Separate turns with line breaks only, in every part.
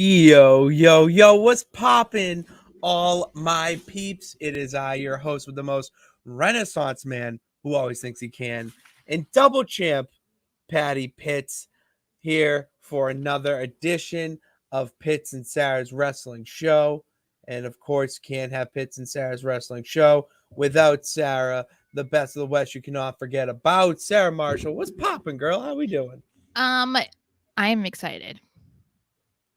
Yo, what's poppin', all my peeps? It is I, your host with the most Renaissance man who always thinks he can, and double champ Patty Pitts here for another edition of Pitts and Sarah's Wrestling Show. And of course, can't have Pitts and Sarah's Wrestling Show without Sarah, the best of the West. You cannot forget about Sarah Marshall. What's poppin', girl? How we doing?
Um, I'm excited.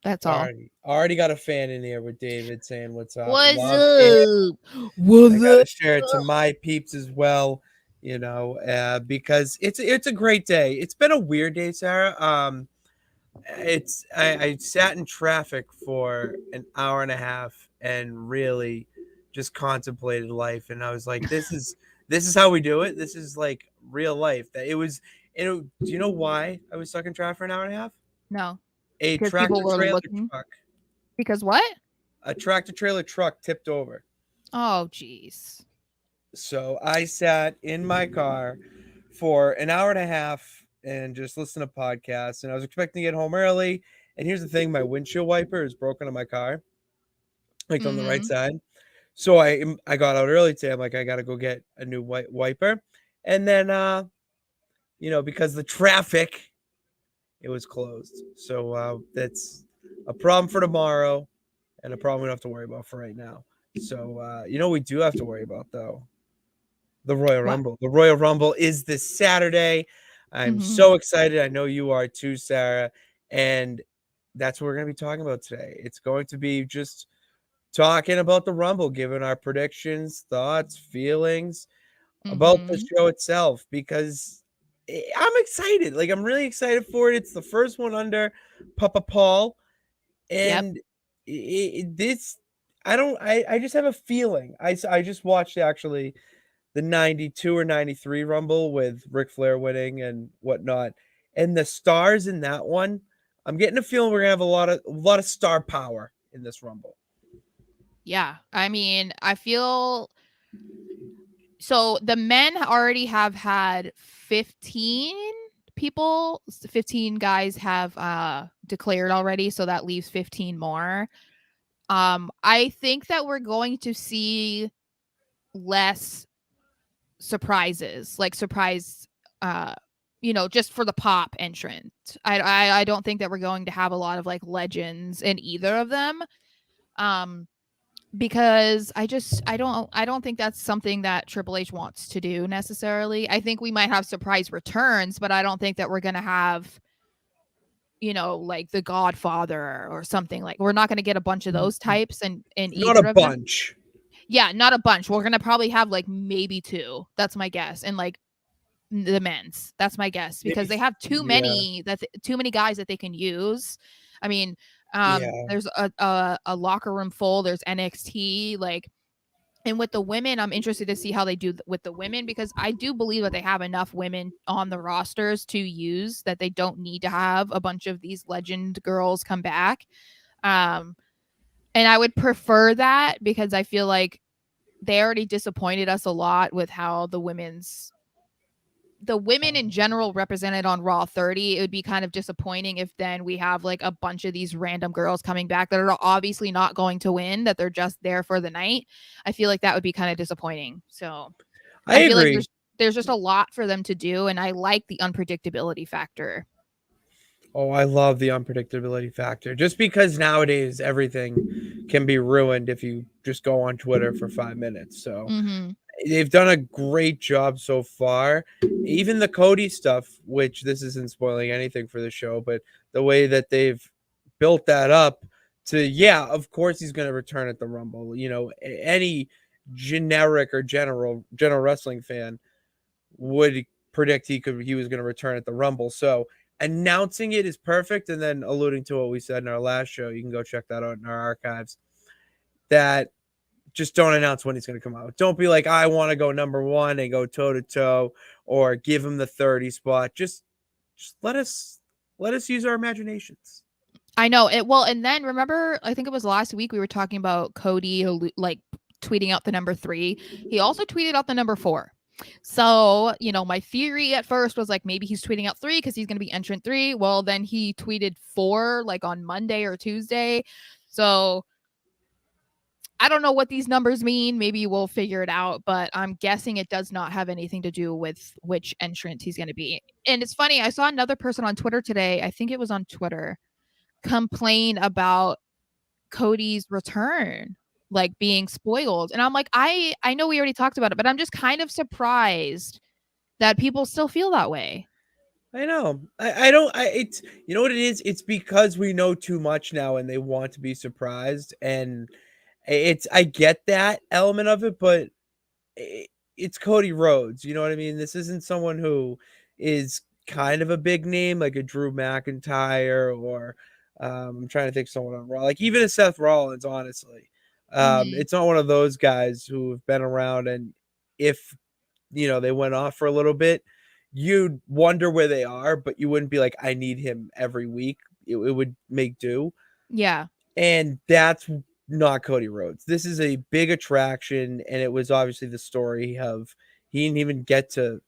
That's all.
Already got a fan in here with David saying what's up.
What's
Love it.
up?
I
What's
gotta
up?
share it to my peeps as well, because it's a great day. It's been a weird day, Sarah. I sat in traffic for an hour and a half and really just contemplated life, and I was like, this is how we do it. This is like real life. That it was. Do you know why I was stuck in traffic for an hour and a half?
No,
A
because
tractor
people were
trailer
looking.
truck.
Because what?
A tractor trailer truck tipped over.
Oh, jeez.
So I sat in my car for an hour and a half and just listened to podcasts. And I was expecting to get home early. And here's the thing: my windshield wiper is broken on my car, like on the right
Mm-hmm.
side. So I got out early today. I'm like, I gotta go get a new wiper. And then because the traffic, it was closed. So that's a problem for tomorrow and a problem we don't have to worry about for right now. So we do have to worry about though. The Royal
What?
Rumble. The Royal Rumble is this Saturday. I'm
Mm-hmm.
so excited. I know you are too, Sarah. And that's what we're going to be talking about today. It's going to be just talking about the Rumble, giving our predictions, thoughts, feelings about the
Mm-hmm.
show itself because I'm excited. Like, I'm really excited for it. It's the first one under Papa Paul.
Yep.
And this, I just have a feeling. I just watched actually the 92 or 93 Rumble with Ric Flair winning and whatnot. And the stars in that one, I'm getting a feeling we're gonna have a lot of star power in this Rumble.
Yeah. I mean, I feel so. The men already have had 15 people. 15 guys have declared already, so that leaves 15 more. I think that we're going to see less surprises, like surprise, uh, just for the pop entrant. I don't think that we're going to have a lot of like legends in either of them. Um, because I don't think that's something that Triple H wants to do necessarily. I think we might have surprise returns, but I don't think that we're gonna have like the Godfather or something. Like we're not going to get a bunch of those types in
Not a
either of them.
bunch.
Yeah, not a bunch. We're going to probably have like maybe two. That's my guess. And like the men's. That's my guess
Maybe.
because they have
Yeah.
too many guys that they can use. I mean,
Yeah.
there's a locker room full. There's NXT like. And with the women, I'm interested to see how they do with the women because I do believe that they have enough women on the rosters to use that they don't need to have a bunch of these legend girls come back. Um, and I would prefer that because I feel like they already disappointed us a lot with how the women in general represented on Raw 30. It would be kind of disappointing if then we have like a bunch of these random girls coming back that are obviously not going to win, that they're just there for the night. I feel like that would be kind of disappointing. So
I
I feel like
agree.
there's just a lot for them to do, and I like the unpredictability factor.
Oh, I love the unpredictability factor. Just because nowadays everything can be ruined if you just go on Twitter for 5 minutes. So
Mm-hmm.
they've done a great job so far. Even the Cody stuff, which this isn't spoiling anything for the show, but the way that they've built that up to, yeah, of course he's going to return at the Rumble. Any generic or general wrestling fan would predict he was going to return at the Rumble. So announcing it is perfect, and then alluding to what we said in our last show, you can go check that out in our archives. That just don't announce when he's going to come out. Don't be like, I want to go number one and go toe to toe, or give him the 30 spot. Just let us use our imaginations.
I know it. Well, and then remember, I think it was last week we were talking about Cody like tweeting out the number 3. He also tweeted out the number 4. So, my theory at first was like maybe he's tweeting out 3 because he's going to be entrant 3. Well, then he tweeted 4 like on Monday or Tuesday. So I don't know what these numbers mean. Maybe we'll figure it out, but I'm guessing it does not have anything to do with which entrant he's going to be. And it's funny, I saw another person on Twitter today, I think it was on Twitter, complain about Cody's return like being spoiled. And I'm like, I know we already talked about it, but I'm just kind of surprised that people still feel that way.
I know. I don't. It's, you know what it is. It's because we know too much now, and they want to be surprised. And it's, I get that element of it, but it's Cody Rhodes. You know what I mean? This isn't someone who is kind of a big name like a Drew McIntyre, or I'm trying to think of someone on Raw, like even a Seth Rollins. Honestly,
Mhm.
it's not one of those guys who have been around, and if they went off for a little bit, you'd wonder where they are, but you wouldn't be like, I need him every week. It would make do.
Yeah.
And that's not Cody Rhodes. This is a big attraction, and it was obviously the story of he didn't even get to,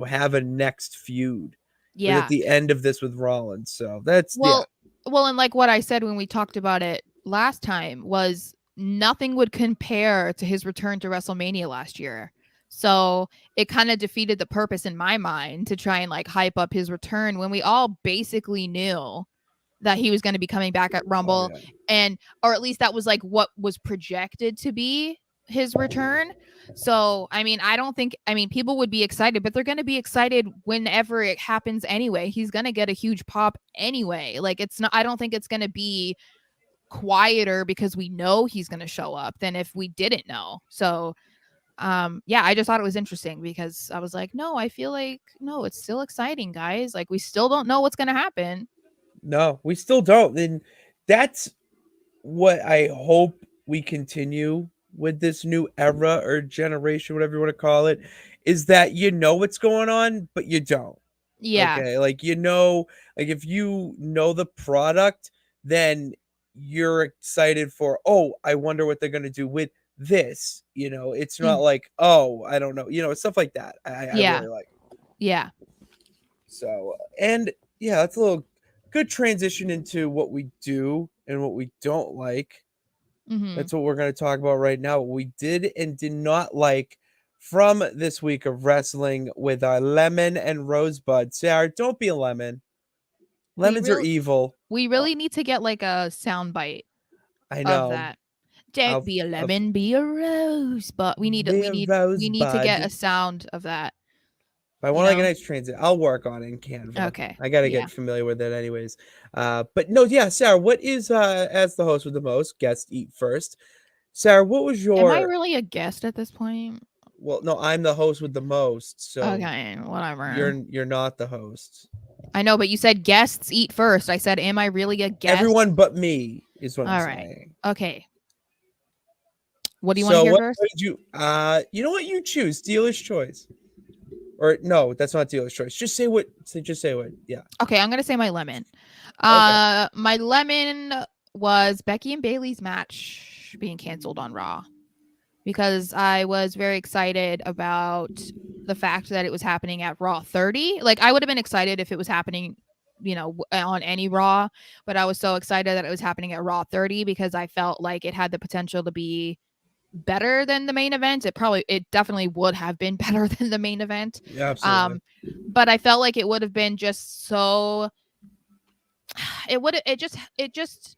have a next feud. It was at
Yeah.
the end of this with Rollins. So that's, yeah.
Well, and like what I said when we talked about it last time was nothing would compare to his return to WrestleMania last year. So it kind of defeated the purpose in my mind to try and like hype up his return when we all basically knew that he was going to be coming back at
Oh
Rumble,
yeah.
and or at least that was like what was projected to be his return. So, I mean, people would be excited, but they're going to be excited whenever it happens anyway. He's going to get a huge pop anyway. Like it's not I don't think it's going to be quieter because we know he's going to show up than if we didn't know. So, yeah, I just thought it was interesting because I was like, no, I feel like no, it's still exciting, guys. Like we still don't know what's going to happen.
No, we still don't. And that's what I hope we continue with this new era or generation, whatever you want to call it, is that you know what's going on, but you don't.
Yeah.
Okay. Like, like if you know the product, then you're excited for, oh, I wonder what they're going to do with this. It's not
Mm,
like, oh, I don't know, stuff like that. I
yeah.
really like.
Yeah.
So, and yeah, that's a little good transition into what we do and what we don't like.
Mhm.
That's what we're going to talk about right now. What we did and did not like from this week of wrestling with our lemon and rosebud. Sarah, don't be a lemon.
We
Lemons are
real
evil.
we
Uh,
really need to get like a sound bite
I
of
know.
that. Don't
Of
be a
of
lemon, be a rose. But we need
be
we
a
need we need to get a
rosebud.
sound of that,
If I
you
want like a
know?
nice transit, I'll work on it in Canva.
Okay.
I got to
Yeah.
get familiar with it anyways. But no, yeah, Sarah, what is as the host with the most guests eat first? Sarah, what was
Am I
your
really a guest at this point?
well, no, I'm the host with the most, so
Okay, whatever.
you're not the host.
I know, but you said guests eat first. I said, am I really a guest?
Everyone but me is what I'm
All right.
saying.
Okay. What do you want to
So
hear
what
first?
did you know what you choose? Dealer's choice. Or no, that's not dealer's choice. Just say what. Yeah.
Okay, I'm gonna say my lemon.
Okay.
My lemon was Becky and Bailey's match being canceled on Raw because I was very excited about the fact that it was happening at Raw 30. Like I would have been excited if it was happening, on any Raw, but I was so excited that it was happening at Raw 30 because I felt like it had the potential to be better than the main event. It definitely would have been better than the main event.
Yeah, absolutely.
Um, but I felt like it would have been just so it just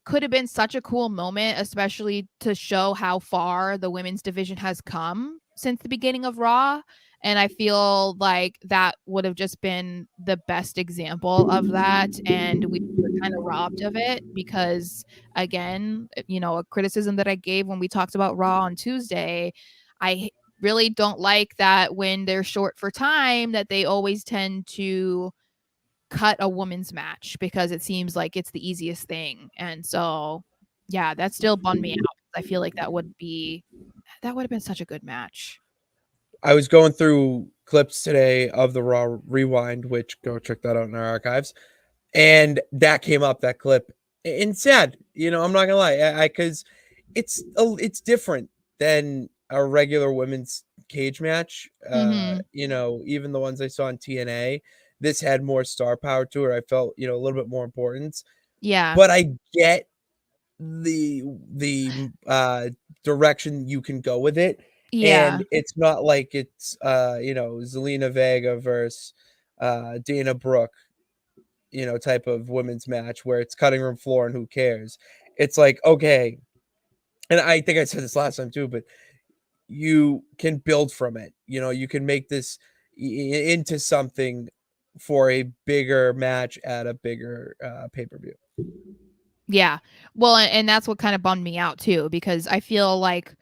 could have been such a cool moment, especially to show how far the women's division has come since the beginning of Raw. And I feel like that would have just been the best example of that. And we were kind of robbed of it because, again, a criticism that I gave when we talked about Raw on Tuesday, I really don't like that when they're short for time, that they always tend to cut a woman's match because it seems like it's the easiest thing. And so, yeah, that still bummed me out. I feel like that would have been such a good match.
I was going through clips today of the Raw Rewind, which go check that out in our archives. And that came up, that clip. And sad, I'm not gonna lie. I because it's different than a regular women's cage match.
Mhm.
Even the ones I saw on TNA, this had more star power to it. I felt, a little bit more importance.
Yeah.
But I get the direction you can go with it, and
Yeah.
it's not like it's Zelina Vega versus Dana Brooke, type of women's match where it's cutting room floor and who cares. It's like, okay, and I think I said this last time too, but you can build from it. You can make this into something for a bigger match at a bigger pay-per-view.
Yeah. Well, and that's what kind of bummed me out too, because I feel like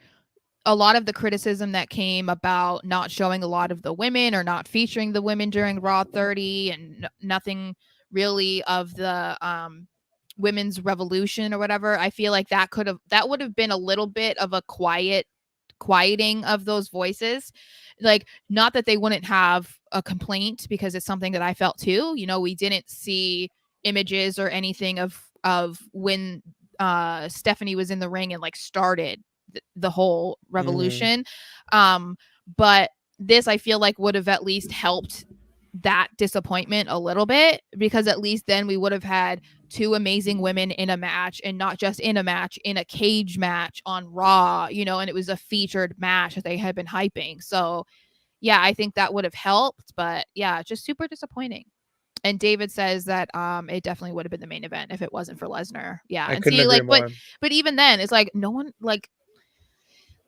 a lot of the criticism that came about not showing a lot of the women or not featuring the women during Raw 30 and nothing really of the women's revolution or whatever. I feel like that would have been a little bit of a quieting of those voices. Like, not that they wouldn't have a complaint, because it's something that I felt too. We didn't see images or anything of when Stephanie was in the ring and like started the whole
Mhm.
revolution. Um, but this I feel like would have at least helped that disappointment a little bit, because at least then we would have had two amazing women in a match, and not just in a match, in a cage match on Raw, and it was a featured match that they had been hyping. So yeah, I think that would have helped, but yeah, just super disappointing. And David says that it definitely would have been the main event if it wasn't for Lesnar. Yeah.
I
And
couldn't
see,
agree
like, but
more.
but even then, it's like no one, like,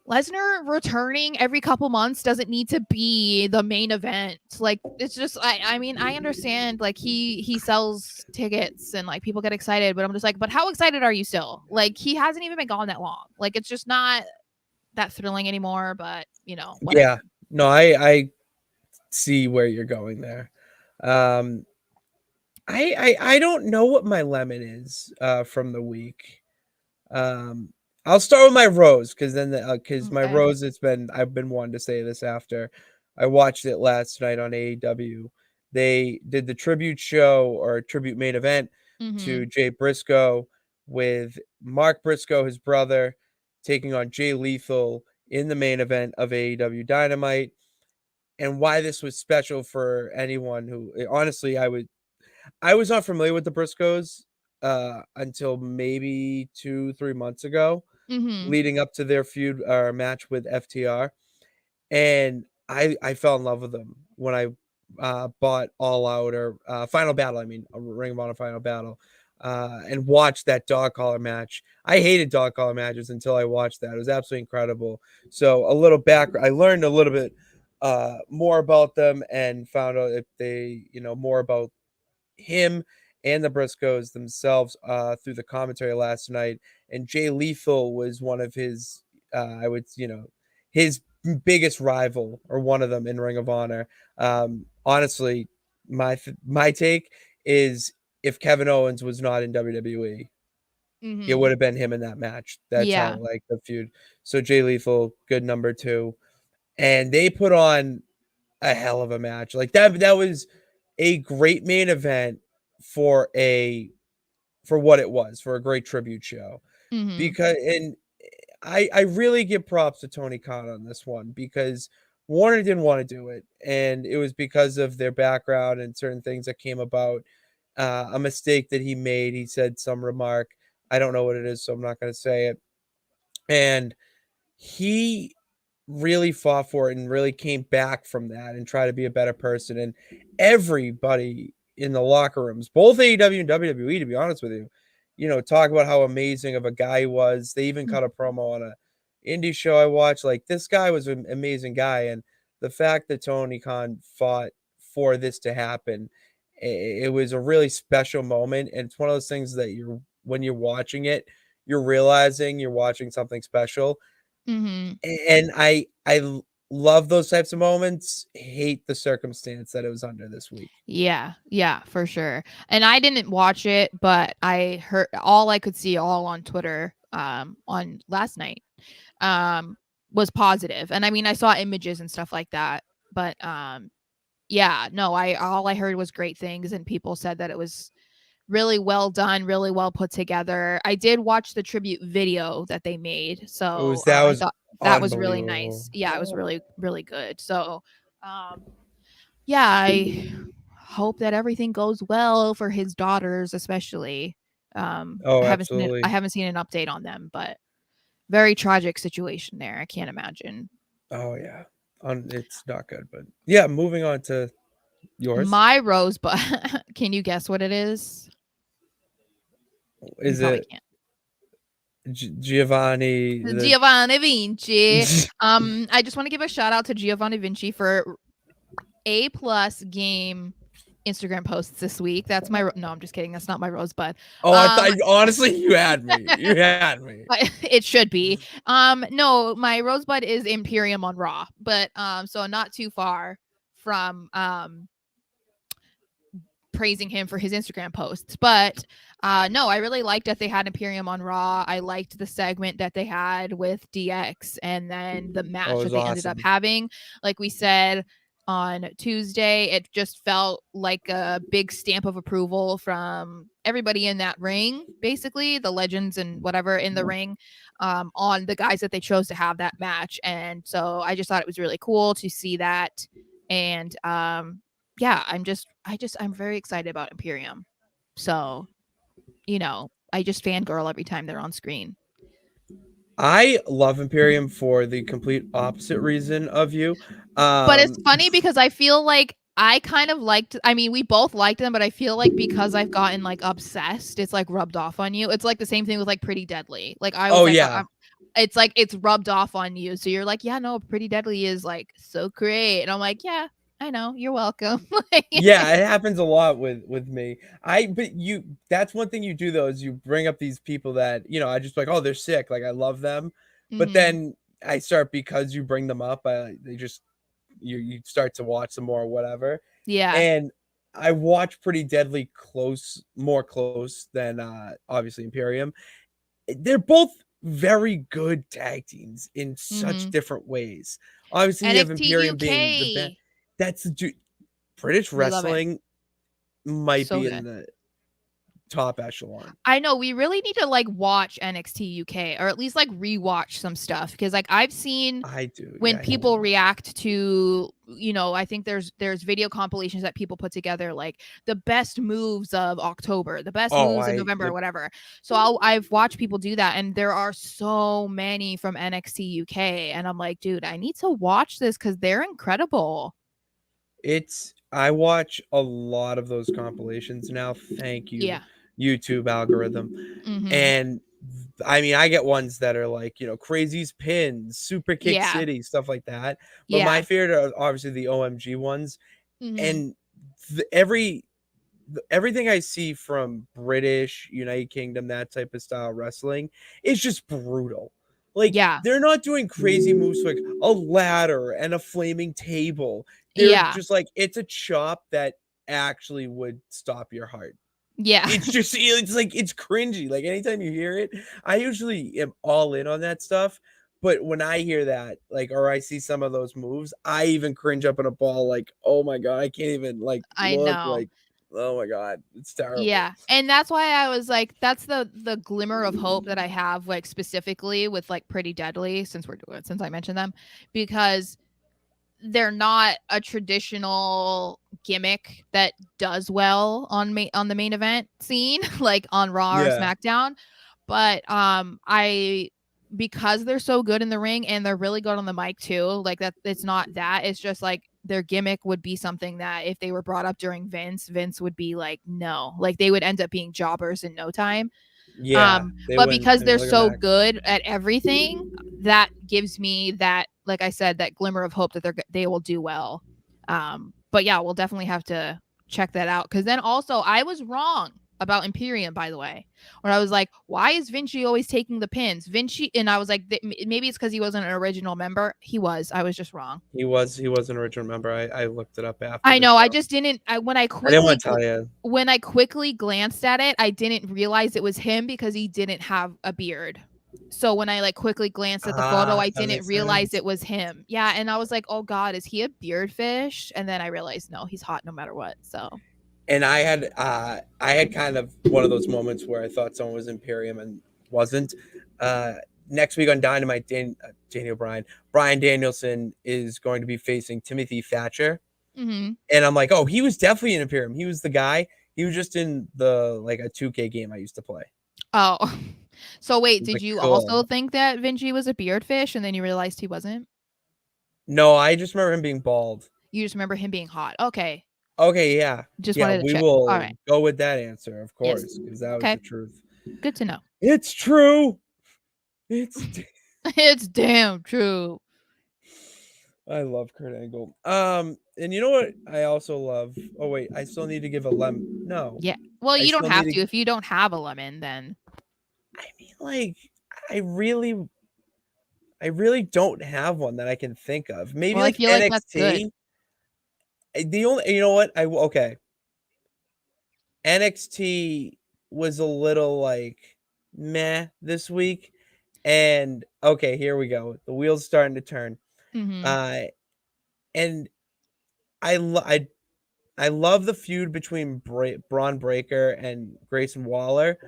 Lesnar returning every couple months doesn't need to be the main event. Like, it's just, I mean, I understand, like, he sells tickets and like people get excited, but I'm just like, but how excited are you still? Like, he hasn't even been gone that long. Like, it's just not that thrilling anymore, but whatever.
Yeah. No, I see where you're going there. Um, I don't know what my lemon is from the week. Um, I'll start with my rose because my
Okay.
rose, I've been wanting to say this after I watched it last night on AEW. They did the tribute show or tribute main event to
Mhm.
Jay Briscoe with Mark Briscoe, his brother, taking on Jay Lethal in the main event of AEW Dynamite. And why this was special for anyone who honestly I was not familiar with the Briscoes until maybe 2-3 months ago,
Mhm.
leading up to their feud or match with FTR, and I fell in love with them when I bought All Out or Final Battle. I mean, Ring of Honor Final Battle. And watched that dog collar match. I hated dog collar matches until I watched that. It was absolutely incredible. So a little back, I learned a little bit more about them and found out if they, more about him and the Briscoes themselves through the commentary last night. And Jay Lethal was one of his, his biggest rival or one of them in Ring of Honor. Honestly, my take is if Kevin Owens was not in WWE, it would
Mhm.
have been him in that match. That's how
Yeah.
like the feud. So Jay Lethal, good number two, and they put on a hell of a match. Like that was a great main event for a for what it was, for a great tribute show.
Mhm.
Because and I really give props to Tony Khan on this one because Warner didn't want to do it, and it was because of their background and certain things that came about. A mistake that he made. He said some remark. I don't know what it is, so I'm not going to say it. And he really fought for it and really came back from that and tried to be a better person. And everybody in the locker rooms, both AEW and WWE, to be honest with you, talk about how amazing of a guy he was. They even
Mm.
cut a promo on a indie show I watched. Like this guy was an amazing guy, and the fact that Tony Khan fought for this to happen, it was a really special moment. And it's one of those things that when you're watching it, you're realizing you're watching something special
Mhm.
and love those types of moments, hate the circumstance that it was under this week.
Yeah, yeah, for sure. And I didn't watch it, but I heard all I could see all on Twitter on last night was positive. And I mean, I saw images and stuff like that, but yeah, no, I all I heard was great things, and people said that it was really well done, really well put together. I did watch the tribute video that they made.
It was
So
that
I
was
thought that was really
Unbelievable.
nice. Yeah, it was really really good. So, um, yeah, I hope that everything goes well for his daughters, especially.
Oh, absolutely.
I haven't seen an update on them, but very tragic situation there. I can't imagine.
Oh yeah. It's not good, but yeah, moving on to yours.
My rosebud. Can you guess what it is? You
Is
probably
it
can't.
Giovanni the
Giovanni Vinci. I just want to give a shout out to Giovanni Vinci for A plus game Instagram posts this week. That's my no, I'm just kidding. That's not my rosebud.
Oh, I
Um,
thought honestly you had me. You had me.
it should be. No, my rosebud is Imperium on Raw, but so not too far from praising him for his Instagram posts. But no, I really liked that they had Imperium on Raw. I liked the segment that they had with DX and then the
Oh,
match
it
that
was
they ended up
awesome.
having. Like we said on Tuesday, it just felt like a big stamp of approval from everybody in that ring, basically, the legends and whatever in the ring, on the guys that they chose to have that match. And so I just thought it was really cool to see that. And yeah, I'm very excited about Imperium. So, I just fangirl every time they're on screen.
I love Imperium for the complete opposite reason of you.
But it's
Um
funny because I feel like I kind of liked I mean, we both liked them, but I feel like because I've gotten like obsessed, it's like rubbed off on you. It's like the same thing with like Pretty Deadly. Like I was
oh
like
yeah.
it's like it's rubbed off on you. So you're like, "Yeah, no, Pretty Deadly is like so great." And I'm like, "Yeah, I know. You're welcome." Like,
Yeah, it happens a lot with me. But you that's one thing you do though is you bring up these people that, I just like, "Oh, they're sick." Like I love them. But
mhm.
then I start because you bring them up, they just you start to watch them more or whatever.
Yeah.
And I watch Pretty Deadly more close than obviously Imperium. They're both very good tag teams in such
Mhm.
different ways. Obviously, you have
NXT
Imperium being the best.
UK.
That's British
We love it.
wrestling might
So
be
good.
in the top echelon.
I know we really need to like watch NXT UK or at least like rewatch some stuff because like I've seen
I do,
when
yeah.
people react to, I think there's video compilations that people put together like the best moves of October, the best
Oh,
moves of
I
November or
yep.
whatever. So I've watched people do that and there are so many from NXT UK and I'm like, dude, I need to watch this cuz they're incredible.
I watch a lot of those compilations now. Thank you,
Yeah.
YouTube algorithm.
Mhm.
And I mean, I get ones that are like, Crazy's Pins, Super Kick
Yeah.
City, stuff like that. But my
Yeah.
favorite are obviously the OMG ones.
Mhm.
And the, every everything I see from British, United Kingdom, that type of style wrestling is just brutal. Like
Yeah.
they're not doing crazy moves like a ladder and a flaming table. They're
Yeah.
just like it's a chop that actually would stop your heart.
Yeah.
It's like it's cringy. Like anytime you hear it, I usually am all in on that stuff. But when I hear that, like, or I see some of those moves, I even cringe up in a ball. Like, oh my god, I can't even like
I
look.
know.
Like, oh my god, it's terrible.
Yeah. And that's why I was like, that's the glimmer of hope that I have, like specifically with like Pretty Deadly, since I mentioned them, because they're not a traditional gimmick that does well on the main event scene, like on Raw or
Yeah,
SmackDown. But I because they're so good in the ring and they're really good on the mic too, like that it's not that. It's just like their gimmick would be something that if they were brought up during Vince would be like, no. Like they would end up being jobbers in no time.
yeah,
But because
they
they're
wouldn't look at
so
Max.
good at everything, that gives me that, like I said, that glimmer of hope that they will do well. But yeah, we'll definitely have to check that out. Because then also, I was wrong about Imperium, by the way, when I was like, why is Vinci always taking the pins? Vinci, and I was like, maybe it's because he wasn't an original member. He was. I was just wrong.
He was an original member. I looked it up after
I
the
know. I
show.
just didn't.
I didn't want to tell you.
When I quickly glanced at it, I didn't realize it was him because he didn't have a beard. So when I like quickly glanced at the photo, I
That
didn't
makes
realize it
sense.
was him. Yeah, and I was like, "Oh God, is he a beard fish?" And then I realized, no, he's hot no matter what. So
And I had kind of one of those moments where I thought someone was Imperium and wasn't. next week on Dynamite, Daniel Brian Danielson is going to be facing Timothy Thatcher,
Mm-hmm.
and I'm like, oh, he was definitely in Imperium. He was the guy. He was just in the like a 2K game I used to play.
Oh, so wait,
He's
did
like,
you
cool.
also think that Vinci was a beardfish and then you realized he wasn't?
No, I just remember him being bald.
You just remember him being hot. Okay.
Okay, yeah,
Just
yeah,
wanted to
we
check. All
will
right.
go with that answer, of
Yes.
course, because that was
Okay.
the truth.
Good to know.
It's true. It's.
It's damn true.
I love Kurt Angle. And you know what? I also love. Oh wait, I still need to give a No,
Yeah. Well,
I
you don't
still need
have
to.
to. If you don't have a lemon, then
I mean, like, I really, I really don't have one that I can think of. Maybe
well, I
like
feel like that's good.
NXT. The only, you know what? Okay. NXT was a little like meh this week, and okay, here we go. The wheels starting to turn.
Mm-hmm.
Uh, and I lo- I love the feud between Braun Breaker and Grayson Waller,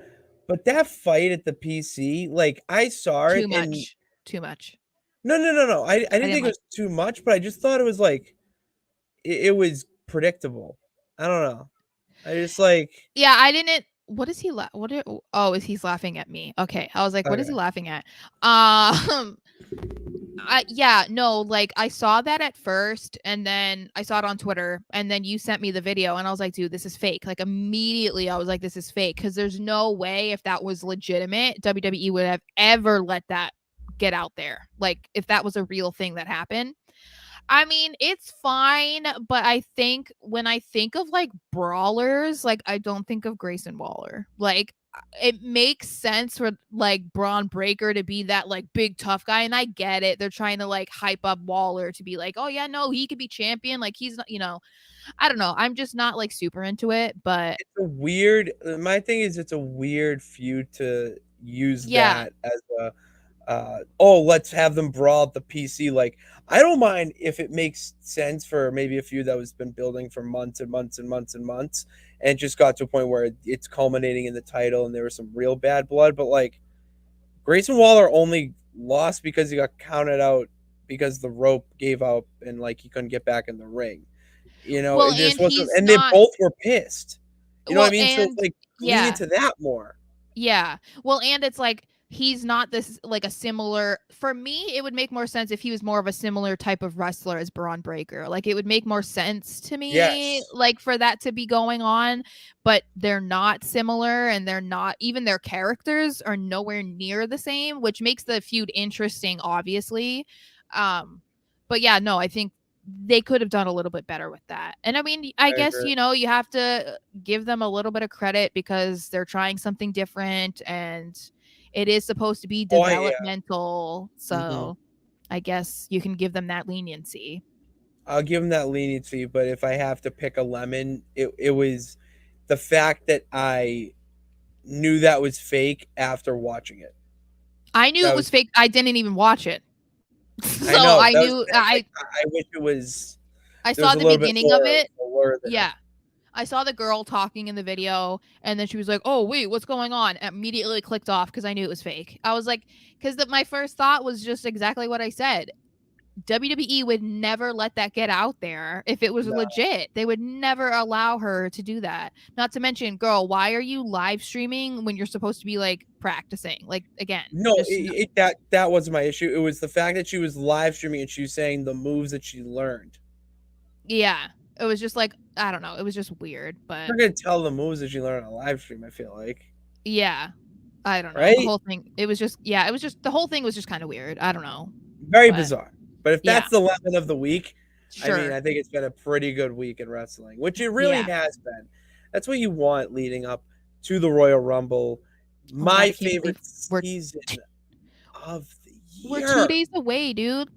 but that fight at the PC, like I saw it
Too
and
much. Too much.
no. I
I
didn't
didn't
think it
like.
was too much, but I just thought it was like it was predictable. I don't know. I just like
Yeah, I didn't. What is he? What? Oh, is he's laughing at me? Okay, I was like, what is he
okay.
laughing at? Yeah, no, like I saw that at first and then I saw it on Twitter and then you sent me the video and I was like, dude, this is fake. Like immediately I was like, this is fake because there's no way if that was legitimate, WWE would have ever let that get out there. Like if that was a real thing that happened. I mean, it's fine, but I think when I think of like brawlers, like I don't think of Grayson Waller. Like it makes sense for like Braun Breaker to be that like big tough guy, and I get it. They're trying to like hype up Waller to be like, oh yeah, no, he could be champion. Like he's not, I don't know. I'm just not like super into it, but
It's a weird. My thing is, it's a weird feud to use
yeah.
that as a oh, let's have them brawl at the PC. Like, I don't mind if it makes sense for maybe a feud that was been building for months and months and months and months, and it just got to a point where it's culminating in the title, and there was some real bad blood. But like, Grayson Waller only lost because he got counted out because the rope gave up and like he couldn't get back in the ring.
Well,
It just
and
wasn't,
he's
and they
not
both were pissed. You know what I
well,
mean? So it's
and
like lean
yeah.
into that more.
Yeah. Well, and it's like he's not this like a similar for me, it would make more sense if he was more of a similar type of wrestler as Braun Breaker. Like it would make more sense to me
Yes,
like for that to be going on, but they're not similar and they're not even their characters are nowhere near the same, which makes the feud interesting obviously. Um but yeah, no, I think they could have done a little bit better with that. And I mean, I
I
guess,
agree.
you have to give them a little bit of credit because they're trying something different and it is supposed to be
Oh yeah.
developmental.
Hmm.
So I guess you can give them that leniency.
I'll give him that leniency, but if I have to pick a lemon, it was the fact that I knew that was fake after watching it.
I knew
That
it
was
was fake. I didn't even watch it.
I
So
know
I
that was
knew
like I wish it was
I
there was
saw
a
the
little bit
beginning of
more
it.
allure there.
Yeah. I saw the girl talking in the video and then she was like, "Oh, wait, what's going on?" Immediately clicked off because I knew it was fake. I was like, because my first thought was just exactly what I said. WWE would never let that get out there if it was
No,
legit. They would never allow her to do that. Not to mention, girl, why are you live streaming when you're supposed to be like practicing? Like again,
no,
just no.
that wasn't my issue. It was the fact that she was live streaming and she was saying the moves that she learned.
Yeah. It was just like I don't know. It was just weird, but
You're gonna tell the moves that you learn on a live stream. I feel like,
yeah. I don't know. The
right?
whole thing, it was just yeah, it was just the whole thing was just kind of weird. I don't know.
Very
But
bizarre. But if
yeah,
that's the lemon of the week, I mean,
sure.
I think it's been a pretty good week in wrestling, which it really
Yeah.
has been. That's what you want leading up to the Royal Rumble.
Oh my god,
My
I can't believe
favorite
we're
season of the
we're 2
year.
days away, dude.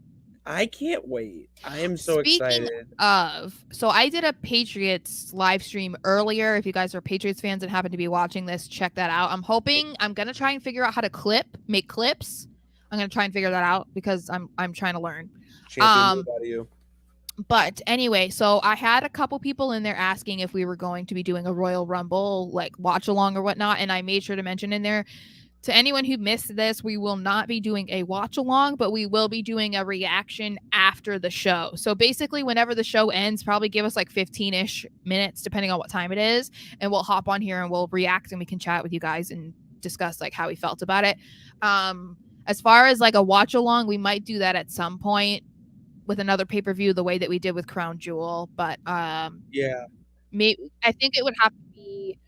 I can't wait. I am so
Speaking
excited.
of, so I did a Patriots live stream earlier. If you guys are Patriots fans and happen to be watching this, check that out. I'm gonna try and figure out how to make clips. I'm gonna try and figure that out because I'm trying to learn.
Champion move
Um,
out of you.
but anyway, so I had a couple people in there asking if we were going to be doing a Royal Rumble like watch along or whatnot, and I made sure to mention in there To anyone who missed this, we will not be doing a watch along, but we will be doing a reaction after the show. So basically, whenever the show ends, probably give us like 15-ish minutes, depending on what time it is, and we'll hop on here and we'll react and we can chat with you guys and discuss like how we felt about it. As far as like a watch along, we might do that at some point with another pay-per-view, the way that we did with Crown Jewel. But
Yeah.
maybe I think it would have to be,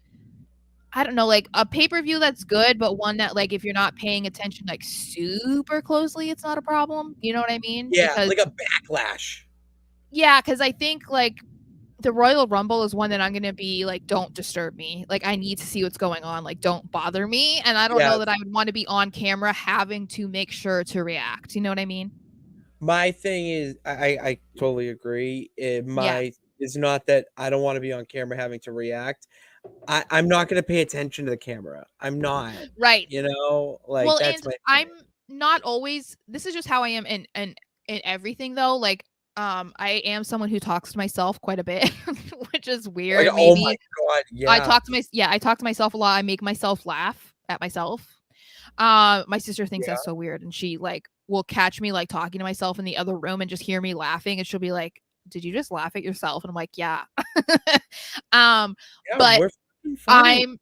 I don't know, like a pay-per-view that's good, but one that like if you're not paying attention like super closely, it's not a problem. You know what I mean?
Yeah,
Because
like a backlash.
yeah, because I think like the Royal Rumble is one that I'm gonna be like, don't disturb me. Like I need to see what's going on. Like don't bother me. And I don't know that
Yes.
I would want to be on camera having to make sure to react. You know what I mean?
My thing is, I totally agree.
Yeah.
My is not that I don't want to be on camera having to react. I'm not going to pay attention to the camera. I'm not.
Right.
You know, like
Well, and
that's my
I'm
thing.
not always, this is just how I am in everything though. Like I am someone who talks to myself quite a bit, which is
Like,
weird.
oh my
Maybe
god, yeah,
I talk to myself a lot. I make myself laugh at myself. My sister thinks
yeah,
that's so weird, and she like will catch me like talking to myself in the other room and just hear me laughing, and she'll be like, "Did you just laugh at yourself?" And I'm like, "Yeah." um,
yeah.
but
We're fucking funny.
I'm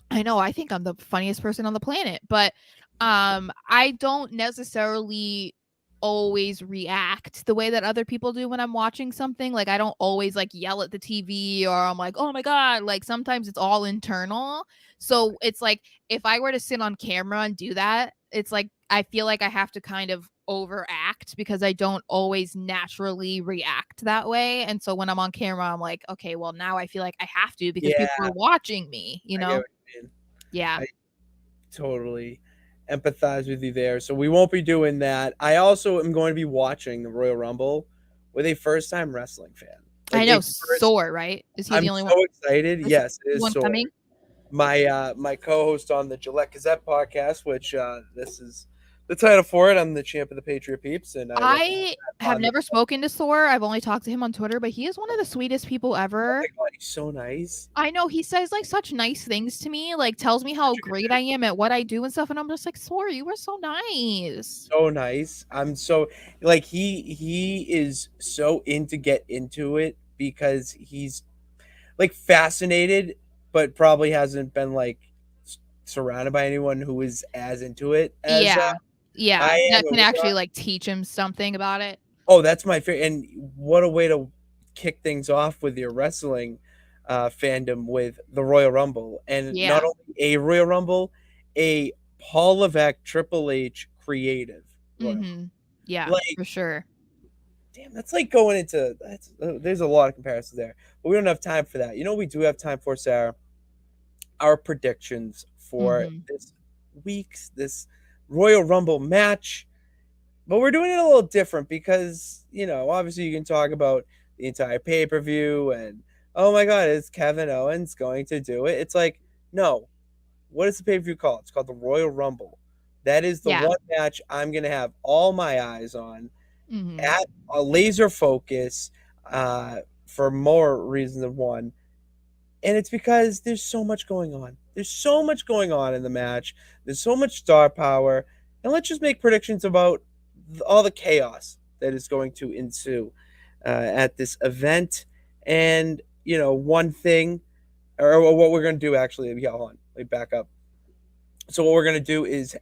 I know, I think I'm the funniest person on the planet, but I don't necessarily always react the way that other people do when I'm watching something. Like I don't always like yell at the TV or I'm like, "Oh my god." Like sometimes it's all internal. So it's like if I were to sit on camera and do that, it's like I feel like I have to kind of overact because I don't always naturally react that way. And so when I'm on camera, I'm like, okay, well now I feel like I have to because
Yeah,
people are watching me, you
I get
know?
what you mean.
Yeah.
I totally empathize with you there. So we won't be doing that. I also am going to be watching the Royal Rumble with a first time wrestling fan. Like
I
a
know,
first.
Soar, right? Is he
I'm
the only one?
so excited.
Is he
Yes, it
the
is
one
Sword.
coming?
My co-host on the Gillette Gazette podcast, which this is the title for it. I'm the champ of the Patriot Peeps, and I represent
I
that
have
on the.
never spoken to Soar. I've only talked to him on Twitter, but he is one of the sweetest people
Oh my
ever.
god, he's so nice.
I know he says like such nice things to me, like tells me how
Such a good
great I am at what I do and stuff, and I'm just like, Soar, you were so nice.
So nice. I'm so like he is so into get into it because he's like fascinated, but probably hasn't been like surrounded by anyone who is as into it as
Yeah.
I
Yeah.
am.
That
And
can
we
actually
got,
like teach him something about it.
oh, that's my favorite. And what a way to kick things off with your wrestling fandom with the Royal Rumble, and not
Yeah.
only a Royal Rumble, a Paul Levesque Triple H creative Royal Rumble.
Mm-hmm. Yeah,
Like
for sure.
damn, that's like going into that's there's a lot of comparisons there, but we don't have time for that. You know, we do have time for Sarah. Our predictions for
Mm-hmm.
this Royal Rumble match, but we're doing it a little different because obviously you can talk about the entire pay per view and oh my god, is Kevin Owens going to do it? It's like no. What is the pay per view called? It's called the Royal Rumble. That is the
Yeah.
one match I'm gonna have all my eyes on
Mm-hmm.
at a laser focus for more reasons than one. And it's because there's so much going on. There's so much going on in the match. There's so much star power. And let's just make predictions about all the chaos that is going to ensue at this event. And, one thing, or what we're going to do actually, yeah, hold on, let me back up. So what we're gonna do is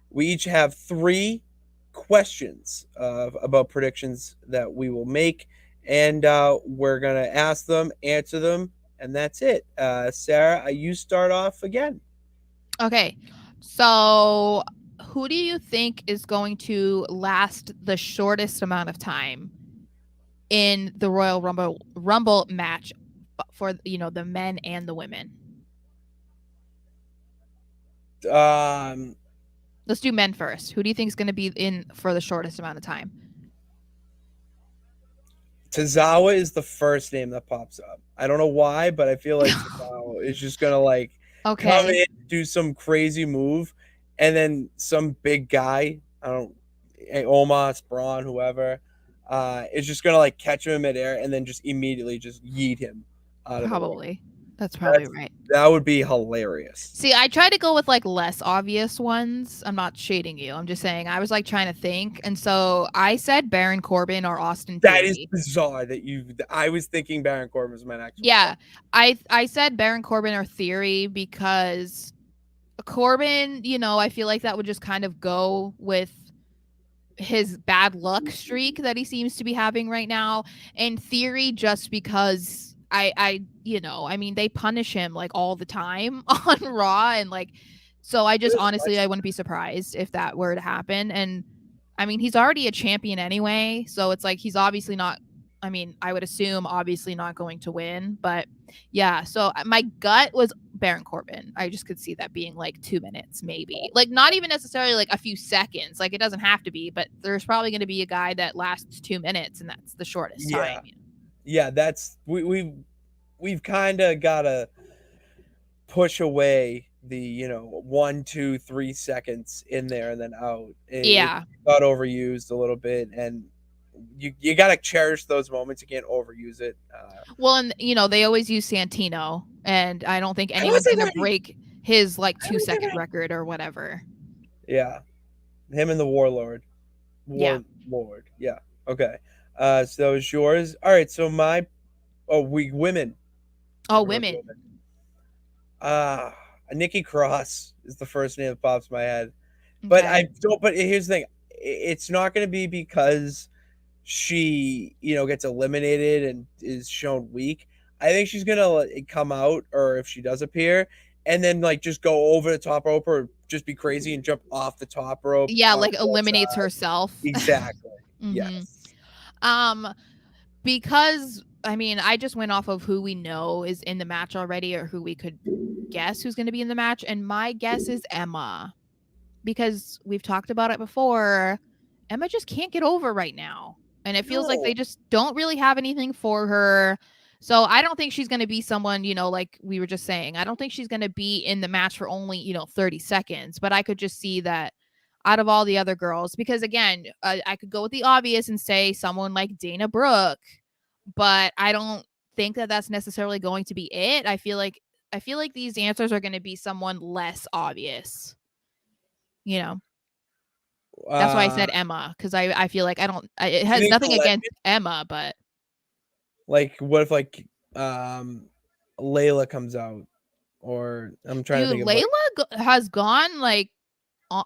we each have three questions about predictions that we will make, and we're gonna ask them, answer them, and that's it. Sarah, you start off again.
Okay. So, who do you think is going to last the shortest amount of time in the Royal Rumble match for the men and the women?
Um,
Let's do men first. Who do you think is going to be in for the shortest amount of time?
Tozawa is the first name that pops up. I don't know why, but I feel like Tozawa is just gonna like come
Okay,
in, do some crazy move, and then some big guy, I don't, Omos, Braun, whoever, is just gonna like catch him in midair and then just immediately just yeet him out of the ring.
probably. That's probably right.
That would be hilarious.
See, I tried to go with like less obvious ones. I'm not shading you. I'm just saying I was like trying to think. And so I said Baron Corbin or Austin
That is
Theory.
bizarre that I was thinking Baron Corbin was my next one.
Yeah. I said Baron Corbin or Theory because Corbin, I feel like that would just kind of go with his bad luck streak that he seems to be having right now. In Theory, just because I mean, they punish him like all the time on Raw, and like, so I just honestly, I wouldn't be surprised if that were to happen. And I mean, he's already a champion anyway, so it's like he's obviously not. I mean, I would assume obviously not going to win, but yeah. So my gut was Baron Corbin. I just could see that being like 2 minutes, maybe. Like not even necessarily like a few seconds. Like it doesn't have to be, but there's probably going to be a guy that lasts 2 minutes, and that's the shortest time.
Yeah, that's we've kind of gotta push away the 1, 2, 3 seconds in there and then out. It got overused a little bit, and you gotta cherish those moments. You can't overuse it.
Well, and they always use Santino, and I don't think anyone's gonna break his like 2-second record or whatever.
Yeah, him and the Warlord. Warlord. Yeah. Okay. So that was yours. All right. So women.
Oh, women.
Nikki Cross is the first name that pops in my head, but I don't. But here's the thing: it's not going to be because she, gets eliminated and is shown weak. I think she's gonna come out, or if she does appear, and then like just go over the top rope or just be crazy and jump off the top rope.
Yeah, like eliminates herself.
Exactly. Yes.
Because I mean, I just went off of who we know is in the match already, or who we could guess who's going to be in the match, and my guess is Emma, because we've talked about it before. Emma just can't get over right now, and it feels like they just don't really have anything for her. So I don't think she's going to be someone, like we were just saying. I don't think she's going to be in the match for only 30 seconds, but I could just see that out of all the other girls, because again, I could go with the obvious and say someone like Dana Brooke, but I don't think that that's necessarily going to be it. I feel like these answers are going to be someone less obvious. That's why I said Emma, because I feel like it has nothing against Emma, but
like what if like Layla comes out, or I'm trying to think of
Layla has gone like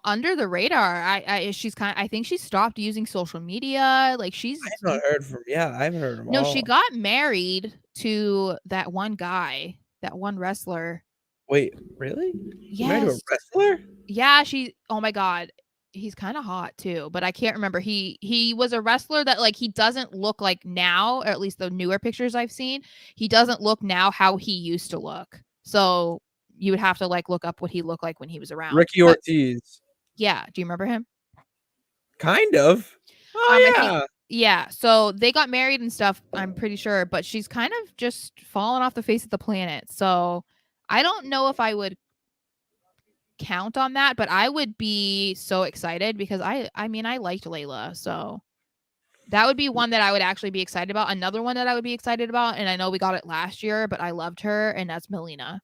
under the radar. I think she stopped using social media. Like
I haven't heard from. Yeah, I haven't heard from.
No, she got married to that one guy, that one wrestler.
Wait, really?
Yes.
Married to a wrestler?
Yeah, oh my god, he's kind of hot too, but I can't remember. He was a wrestler that like he doesn't look like now, or at least the newer pictures I've seen. He doesn't look now how he used to look. So you would have to like look up what he looked like when he was around.
Ricky Ortiz.
Yeah, do you remember him?
Kind of. Oh yeah.
Yeah, so they got married and stuff, I'm pretty sure, but she's kind of just fallen off the face of the planet. So I don't know if I would count on that, but I would be so excited because I mean, I liked Layla. So that would be one that I would actually be excited about. Another one that I would be excited about, and I know we got it last year, but I loved her, and that's Melina.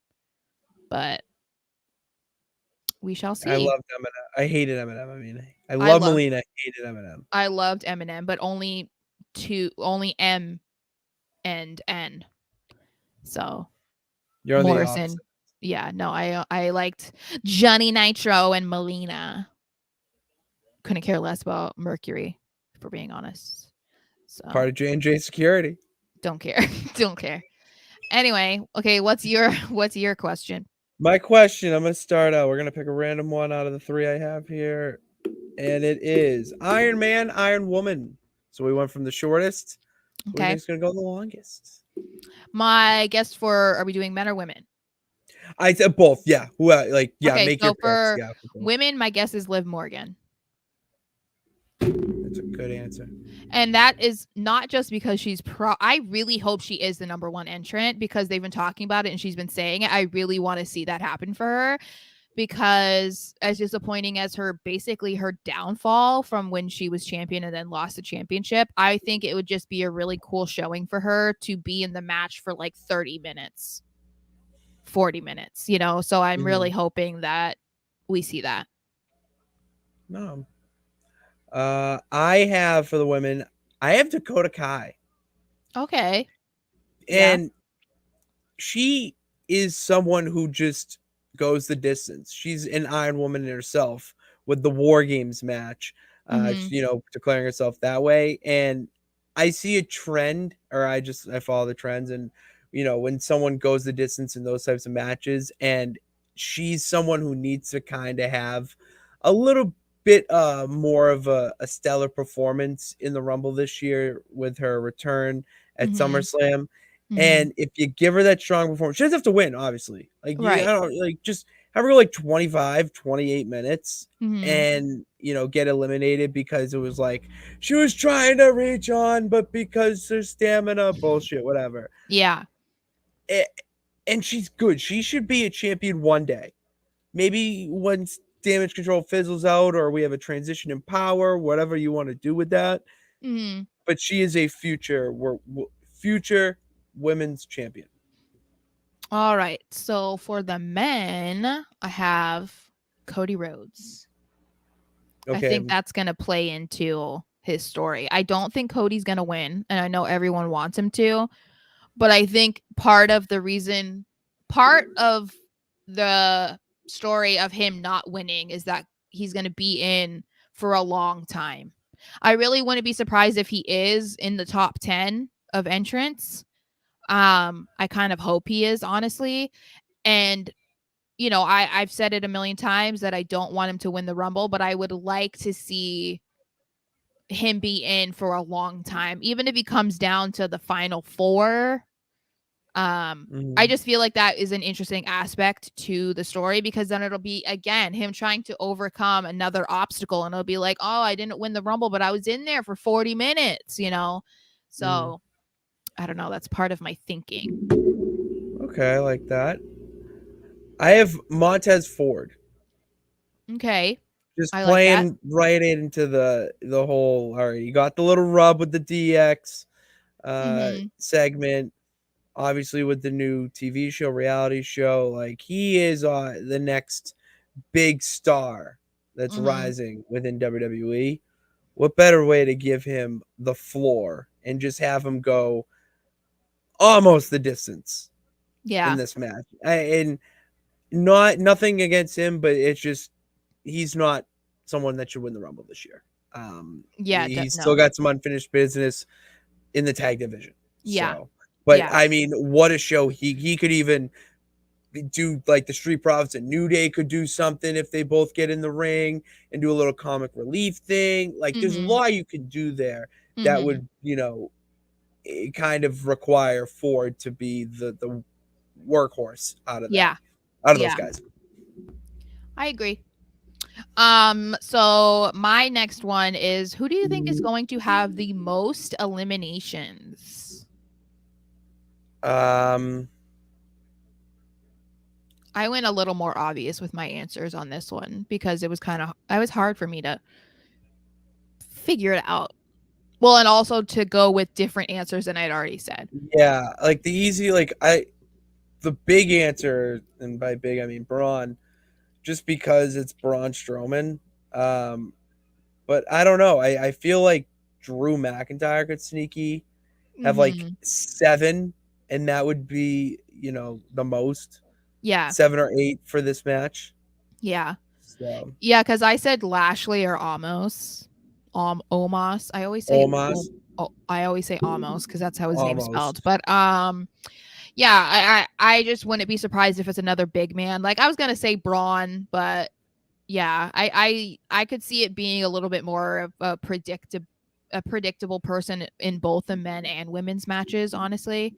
But we shall see.
I loved Eminem. I hated Eminem. I mean, I love Melina. I hated Eminem.
I loved Eminem, but only M and N. So
you're on
Morrison.
The opposite.
Yeah, no, I liked Johnny Nitro and Melina. Couldn't care less about Mercury, if we're being honest. So
part of J&J security.
Don't care. Don't care. Anyway, okay, what's your question?
My question, I'm gonna start out. We're gonna pick a random one out of the 3 I have here, and it is Iron Man, Iron Woman. So we went from the shortest. Okay, who's gonna go the longest?
My guess for, are we doing men or women?
I said both. Yeah.
Okay,
make
so
your
for women, my guess is Liv Morgan.
That's a good answer.
And that is not just because she's I really hope she is the number one entrant, because they've been talking about it and she's been saying it. I really want to see that happen for her, because as disappointing as basically her downfall from when she was champion and then lost the championship, I think it would just be a really cool showing for her to be in the match for like 30 minutes. 40 minutes, you know? So I'm really
Mhm.
hoping that we see that.
No. I have for the women, I have Dakota Kai.
Okay. Yeah.
And she is someone who just goes the distance. She's an Iron Woman in herself with the War Games match,
Mhm.
declaring herself that way. And I see a trend, or I follow the trends, and when someone goes the distance in those types of matches, and she's someone who needs to kind of have a little bit more of a stellar performance in the Rumble this year with her return at
Mhm.
SummerSlam.
Mhm.
And if you give her that strong performance, she doesn't have to win, obviously. Like, I
Right.
don't like just have her go like 25, 28 minutes
Mhm.
and, get eliminated because it was like she was trying to reach on, but because her stamina, bullshit, whatever.
Yeah.
A- And she's good. She should be a champion one day. Maybe when damage control fizzles out or we have a transition in power, whatever you want to do with that.
Mhm.
But she is a future women's champion.
All right. So for the men, I have Cody Rhodes. I think
Okay.
that's going to play into his story. I don't think Cody's going to win, and I know everyone wants him to, but I think part of the story of him not winning is that he's going to be in for a long time. I really wouldn't be surprised if he is in the top 10 of entrants. I kind of hope he is, honestly. And I've said it a million times that I don't want him to win the Rumble, but I would like to see him be in for a long time, even if he comes down to the final four. I
Mhm.
just feel like that is an interesting aspect to the story because then it'll be again him trying to overcome another obstacle, and it'll be like, oh, I didn't win the Rumble, but I was in there for 40 minutes, you know?
Mhm.
So I don't know. That's part of my thinking.
Okay, I like that. I have Montez Ford
Okay.
just
I like that.
playing right into the whole. All right, you got the little rub with the DX
Mm-hmm.
segment, obviously with the new TV show, reality show. Like he is the next big star that's
Mm-hmm.
rising within WWE. What better way to give him the floor and just have him go almost the distance in
Yeah.
this match? And nothing against him, but it's just he's not someone that should win the Rumble this year.
Yeah.
He's still
No.
got some unfinished business in the tag division.
Yeah.
So, but
Yeah.
I mean, what a show! He could even do like the Street Profits and New Day could do something if they both get in the ring and do a little comic relief thing. Like, there's a
Mm-hmm.
lot you can do there that
Mm-hmm.
would kind of require Ford to be the workhorse
Yeah.
out of those
Yeah.
guys.
I agree. So my next one is who do you think is going to have the most eliminations?
Um,
I went a little more obvious with my answers on this one because it was hard for me to figure it out. Well, and also to go with different answers than I'd already said.
yeah, like the big answer, and by big I mean Braun, just because it's Braun Strowman. Um, but I don't know. I feel like Drew McIntyre could sneaky have like
Mhm.
7, and that would be the most
Yeah.
7 or 8 for this match.
Yeah.
So
Yeah, cuz I said Lashley or Omos. Omos.
almost,
I always say Omos cuz that's how his name's spelled.
almost,
But yeah, I just wouldn't be surprised if it's another big man. Like I was going to say Braun, but yeah, I could see it being a little bit more of a predictable person in both the men and women's matches, honestly.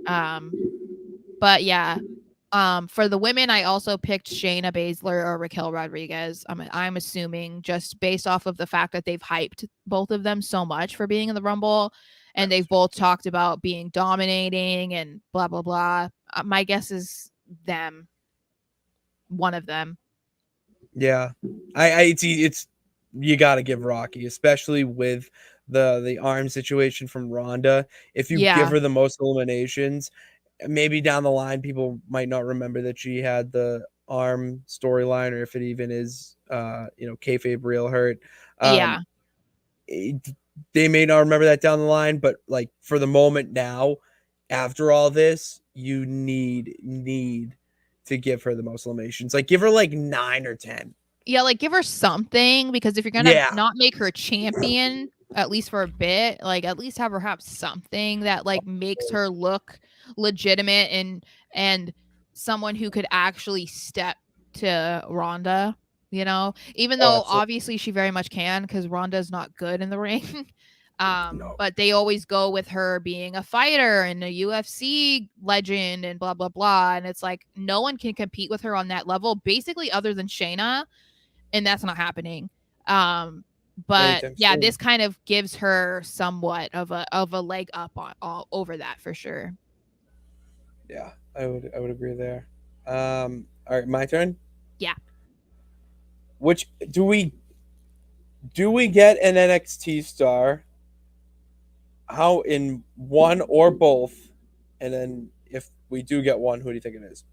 Um, but yeah, for the women, I also picked Shayna Baszler or Raquel Rodriguez. I'm assuming just based off of the fact that they've hyped both of them so much for being in the Rumble, and they've both talked about being dominating and blah blah blah. My guess is them, one of them.
yeah. It's you got to give Rocky, especially with the arm situation from Ronda. If you give
Yeah.
her the most eliminations, maybe down the line people might not remember that she had the arm storyline, or if it even is kayfabe real hurt.
Yeah.
Um, it, they may not remember that down the line, but like for the moment now, after all this, you need to give her the most eliminations. Like give her like 9 or 10.
Yeah, like give her something, because if you're gonna
Yeah,
not make her champion, at least for a bit, like at least have her have something that like makes her look legitimate and someone who could actually step to Ronda, even
oh,
though
absolutely
obviously she very much can, because Ronda's not good in the ring.
no.
But they always go with her being a fighter and a UFC legend and blah blah blah. And it's like no one can compete with her on that level, basically, other than Shayna, and that's not happening. Um, but
Anytime
yeah,
soon.
this kind of gives her somewhat of a leg up on all over that for sure.
Yeah, I would agree there. All right, my turn.
Yeah.
Which do we get an NXT star? How in one or both? And then if we do get one, who do you think it is?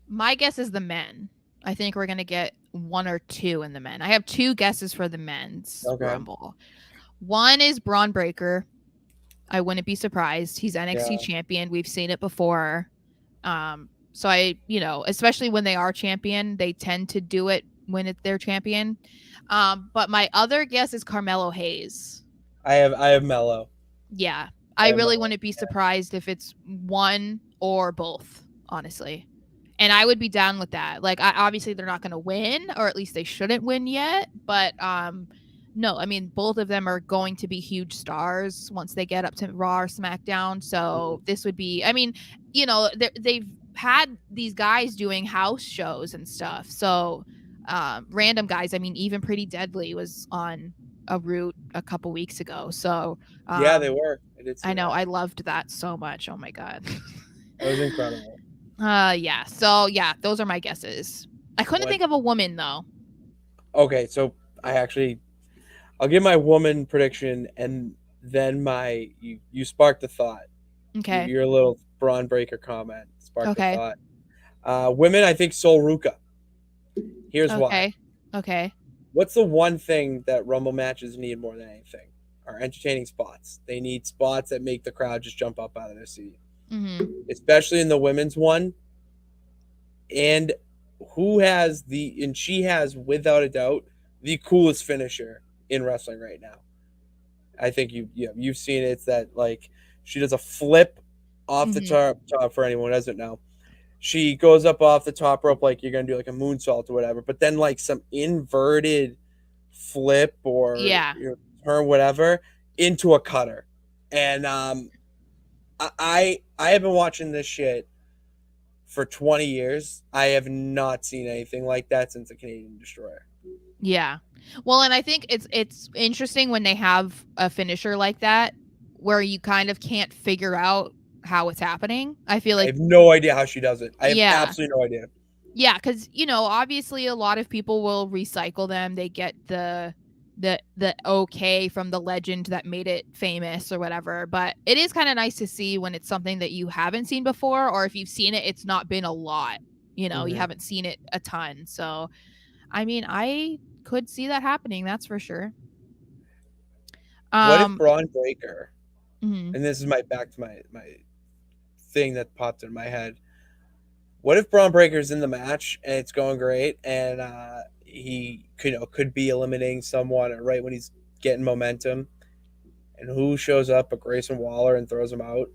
My guess is the men. I think we're gonna get one or two in the men. I have two guesses for the men's
Okay.
rumble. One is Braun Breaker. I wouldn't be surprised. He's NXT
Yeah.
champion. We've seen it before. So especially when they are champion, they tend to do it when they're champion. But my other guess is Carmelo Hayes.
I have Mello.
Yeah.
I
I
have
really
Mello.
wouldn't be surprised if it's one or both, honestly. And I would be down with that. Like, obviously they're not going to win, or at least they shouldn't win yet. But no, I mean both of them are going to be huge stars once they get up to Raw or SmackDown. So
Mhm.
this would be, I mean, they've had these guys doing house shows and stuff. So random guys. I mean, even Pretty Deadly was on a route a couple weeks ago. So
Yeah, they
um,
were. I did see
I know
that.
I loved that so much. Oh my god.
That was incredible.
Yeah. So yeah, those are my guesses. I couldn't
What?
think of a woman though.
Okay, so I'll give my woman prediction, and then you sparked the thought.
Okay.
Your little Braun Breaker comment sparked the
Okay.
thought. Women, I think Sol Ruka. Here's why.
Okay. Okay.
What's the one thing that Rumble matches need more than anything? Are entertaining spots. They need spots that make the crowd just jump up out of their seat,
Mhm.
especially in the women's one. And she has without a doubt the coolest finisher in wrestling right now. I think you've seen it. It's that like she does a flip off the
Mhm.
top for anyone who doesn't know. She goes up off the top rope like you're gonna do like a moonsault or whatever, but then like some inverted flip or
Yeah.
turn whatever into a cutter. And I have been watching this shit for 20 years. I have not seen anything like that since the Canadian Destroyer.
Yeah. Well, and I think it's interesting when they have a finisher like that where you kind of can't figure out how it's happening. I feel
I
like
have no idea how she does it. I have
yeah.
absolutely no idea.
Yeah, because obviously a lot of people will recycle them. They get the okay from the legend that made it famous or whatever. But it is kind of nice to see when it's something that you haven't seen before, or if you've seen it, it's not been a lot. You
Mm-hmm.
haven't seen it a ton. So I mean, I could see that happening. That's for sure.
What if
Um.
Braun Breaker,
Mhm.
and this is my back to my thing that popped in my head. What if Braun Breaker's in the match and it's going great, and he could be eliminating someone right when he's getting momentum, and who shows up but Grayson Waller and throws him out?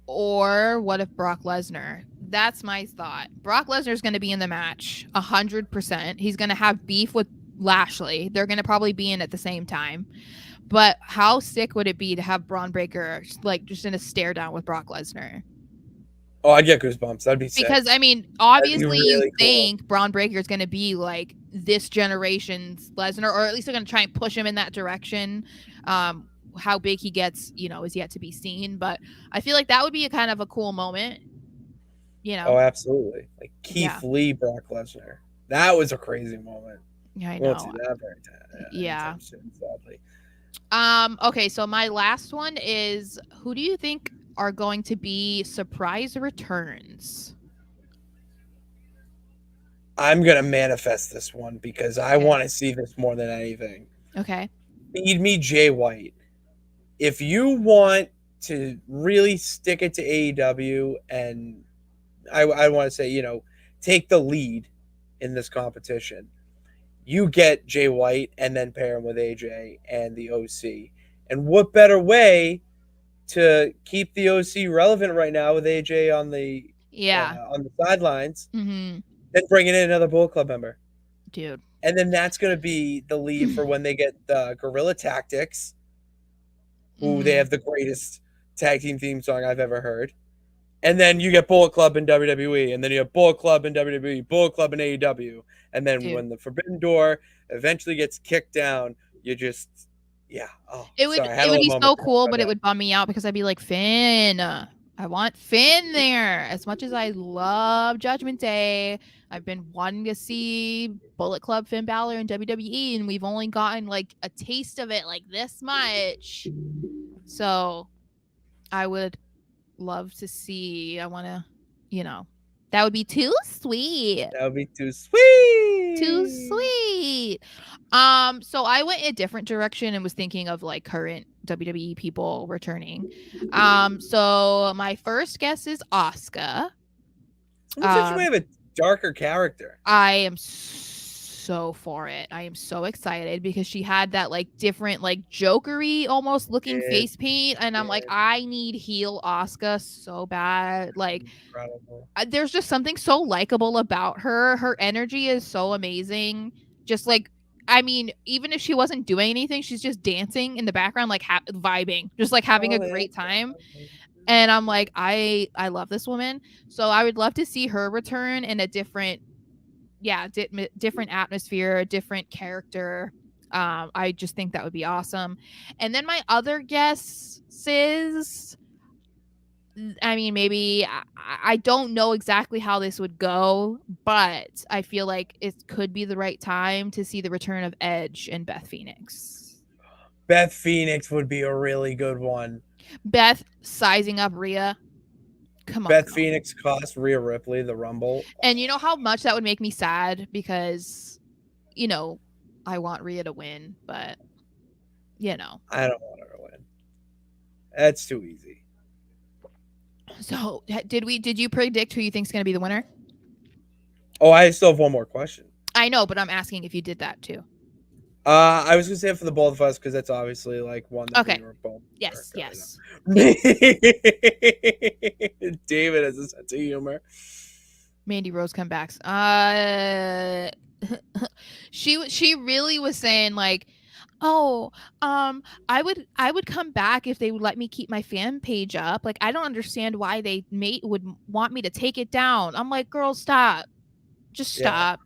Or what if Brock Lesnar? That's my thought. Brock Lesnar's going to be in the match 100%. He's going to have beef with Lashley. They're going to probably be in at the same time. But how sick would it be to have Braun Breaker like just in a stare down with Brock Lesnar?
Oh, I'd get goosebumps. That'd be sick.
Because I mean,
That'd be
obviously you
really cool.
think Braun Breaker is going to be like this generation's Lesnar, or at least they're going to try and push him in that direction. How big he gets, is yet to be seen. But I feel like that would be a kind of a cool moment. You
Oh,
know?
absolutely. Like
Yeah.
Keith Lee, Brock Lesnar. That was a crazy moment.
Yeah, I
We won't see
know.
that
Yeah.
anytime soon, sadly.
Okay, so my last one is, who do you think are going to be surprise returns?
I'm gonna manifest this one because I
Okay.
want to see this more than anything.
Okay.
Feed me Jay White. If you want to really stick it to AEW, and I want to say, take the lead in this competition, you get Jay White and then pair him with AJ and the OC. And what better way to keep the OC relevant right now with AJ
Yeah.
on the sidelines
Mm-hmm.
than bringing in another Bullet Club member?
Dude.
And then that's going to be the lead for when they get the Guerrilla Tactics, who they
Mm,
have the greatest tag team theme song I've ever heard. And then you get Bullet Club in WWE, and then you have Bullet Club in WWE, Bullet Club in AEW, and then
dude.
when the Forbidden Door eventually gets kicked down, you just, yeah. Oh,
It would
sorry, I had
it
a
would
little
be
moment
so
there.
cool,
My
but it
bad.
would bum me out because I'd be like, Finn. I want Finn there. As much as I love Judgment Day, I've been wanting to see Bullet Club Finn Balor in WWE, and we've only gotten like a taste of it like this much. So I would love to see. I want to, that would be too sweet.
That would be too
Too
sweet.
sweet. So I went a different direction and was thinking of like current WWE people returning. So my first guess is Asuka.
Someone said you might
Um,
have a darker character.
I am so for it. I am so excited because she had that like different, like jokery almost looking
It
face paint, and I'm like,
is
I need heel Asuka so bad. Like,
incredible.
there's just something so likable about her. Her energy is so amazing. Just like, I mean, even if she wasn't doing anything, she's just dancing in the background, like vibing, just like having a
Oh, yeah.
great time. And I'm like, I love this woman. So I would love to see her return in a different, yeah, different atmosphere, a different character. I just think that would be awesome. And then my other guess is, I mean, maybe I don't know exactly how this would go, but I feel like it could be the right time to see the return of Edge and Beth Phoenix.
Beth Phoenix would be a really good one.
Beth sizing up Rhea. Come on,
Beth
girl.
Phoenix cost Rhea Ripley the Rumble.
And you know how much that would make me sad because, you know, I want Rhea to win, but, you know.
I don't want her to win. That's too easy.
So, did you predict who you think's going to be the winner?
Oh, I still have one more question.
I know, but I'm asking if you did that too.
I was gonna say it for the both of us because that's obviously like one that
Okay.
we were both.
Yes, yes.
David has a sense of humor.
Mandy Rose comebacks. She really was saying like, oh, I would come back if they would let me keep my fan page up. Like, I don't understand why they would want me to take it down. I'm like, girl, stop. Just
Yeah.
stop.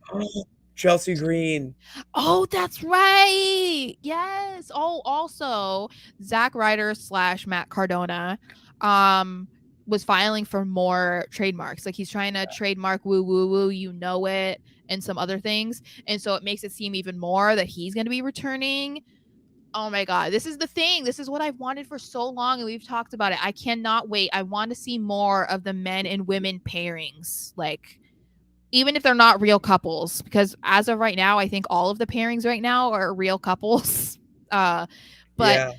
Chelsea Green.
Oh, that's right. Yes. Oh, also, Zack Ryder / Matt Cardona was filing for more trademarks. Like, he's trying to trademark woo woo woo, you know it, and some other things. And so it makes it seem even more that he's going to be returning. Oh my God. This is the thing. This is what I've wanted for so long. And we've talked about it. I cannot wait. I want to see more of the men and women pairings. Like, even if they're not real couples, because as of right now, I think all of the pairings right now are real couples. But
Yeah.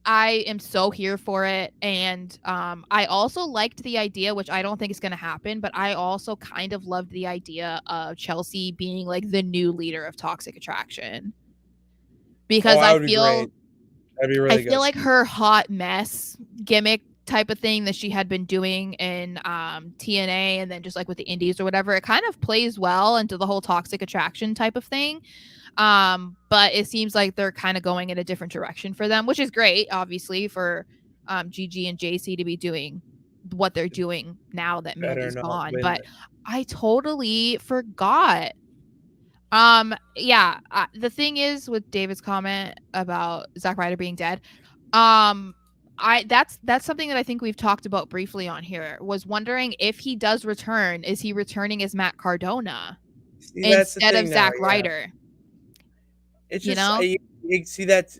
I am so here for it. And I also liked the idea, which I don't think is going to happen, but I also kind of loved the idea of Chelsea being like the new leader of Toxic Attraction. Because
That would be great. That'd be really
I feel
good.
like her hot mess gimmick type of thing that she had been doing in TNA and then just like with the indies or whatever, it kind of plays well into the whole Toxic Attraction type of thing. But it seems like they're kind of going in a different direction for them, which is great, obviously, for Gigi and JC to be doing what they're doing now that
Better
Mandy's
not
gone.
win.
But I totally forgot. Yeah, the thing is with David's comment about Zack Ryder being dead, that's something that I think we've talked about briefly on here. Was wondering if he does return, is he returning as Matt Cardona
See, that's the
instead of
thing now.
Zack
Yeah.
Ryder?
It's
You
just
know?
you see that's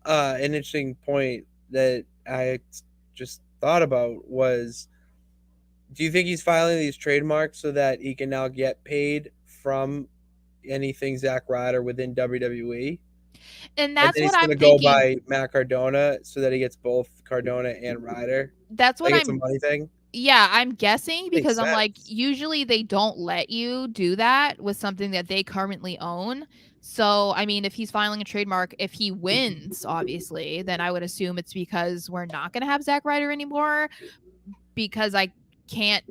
an interesting point that I just thought about was, do you think he's filing these trademarks so that he can now get paid from anything Zack Ryder within WWE?
And
And
that's
then
what
he's
I'm
gonna go
thinking.
by Matt Cardona so that he gets both Cardona and Ryder.
That's what
Like it's a
I'm
money thing.
Yeah, I'm guessing
Makes
because I'm like,
sense.
usually they don't let you do that with something that they currently own. So, I mean, if he's filing a trademark, if he wins, obviously, then I would assume it's because we're not going to have Zack Ryder anymore. Because can't,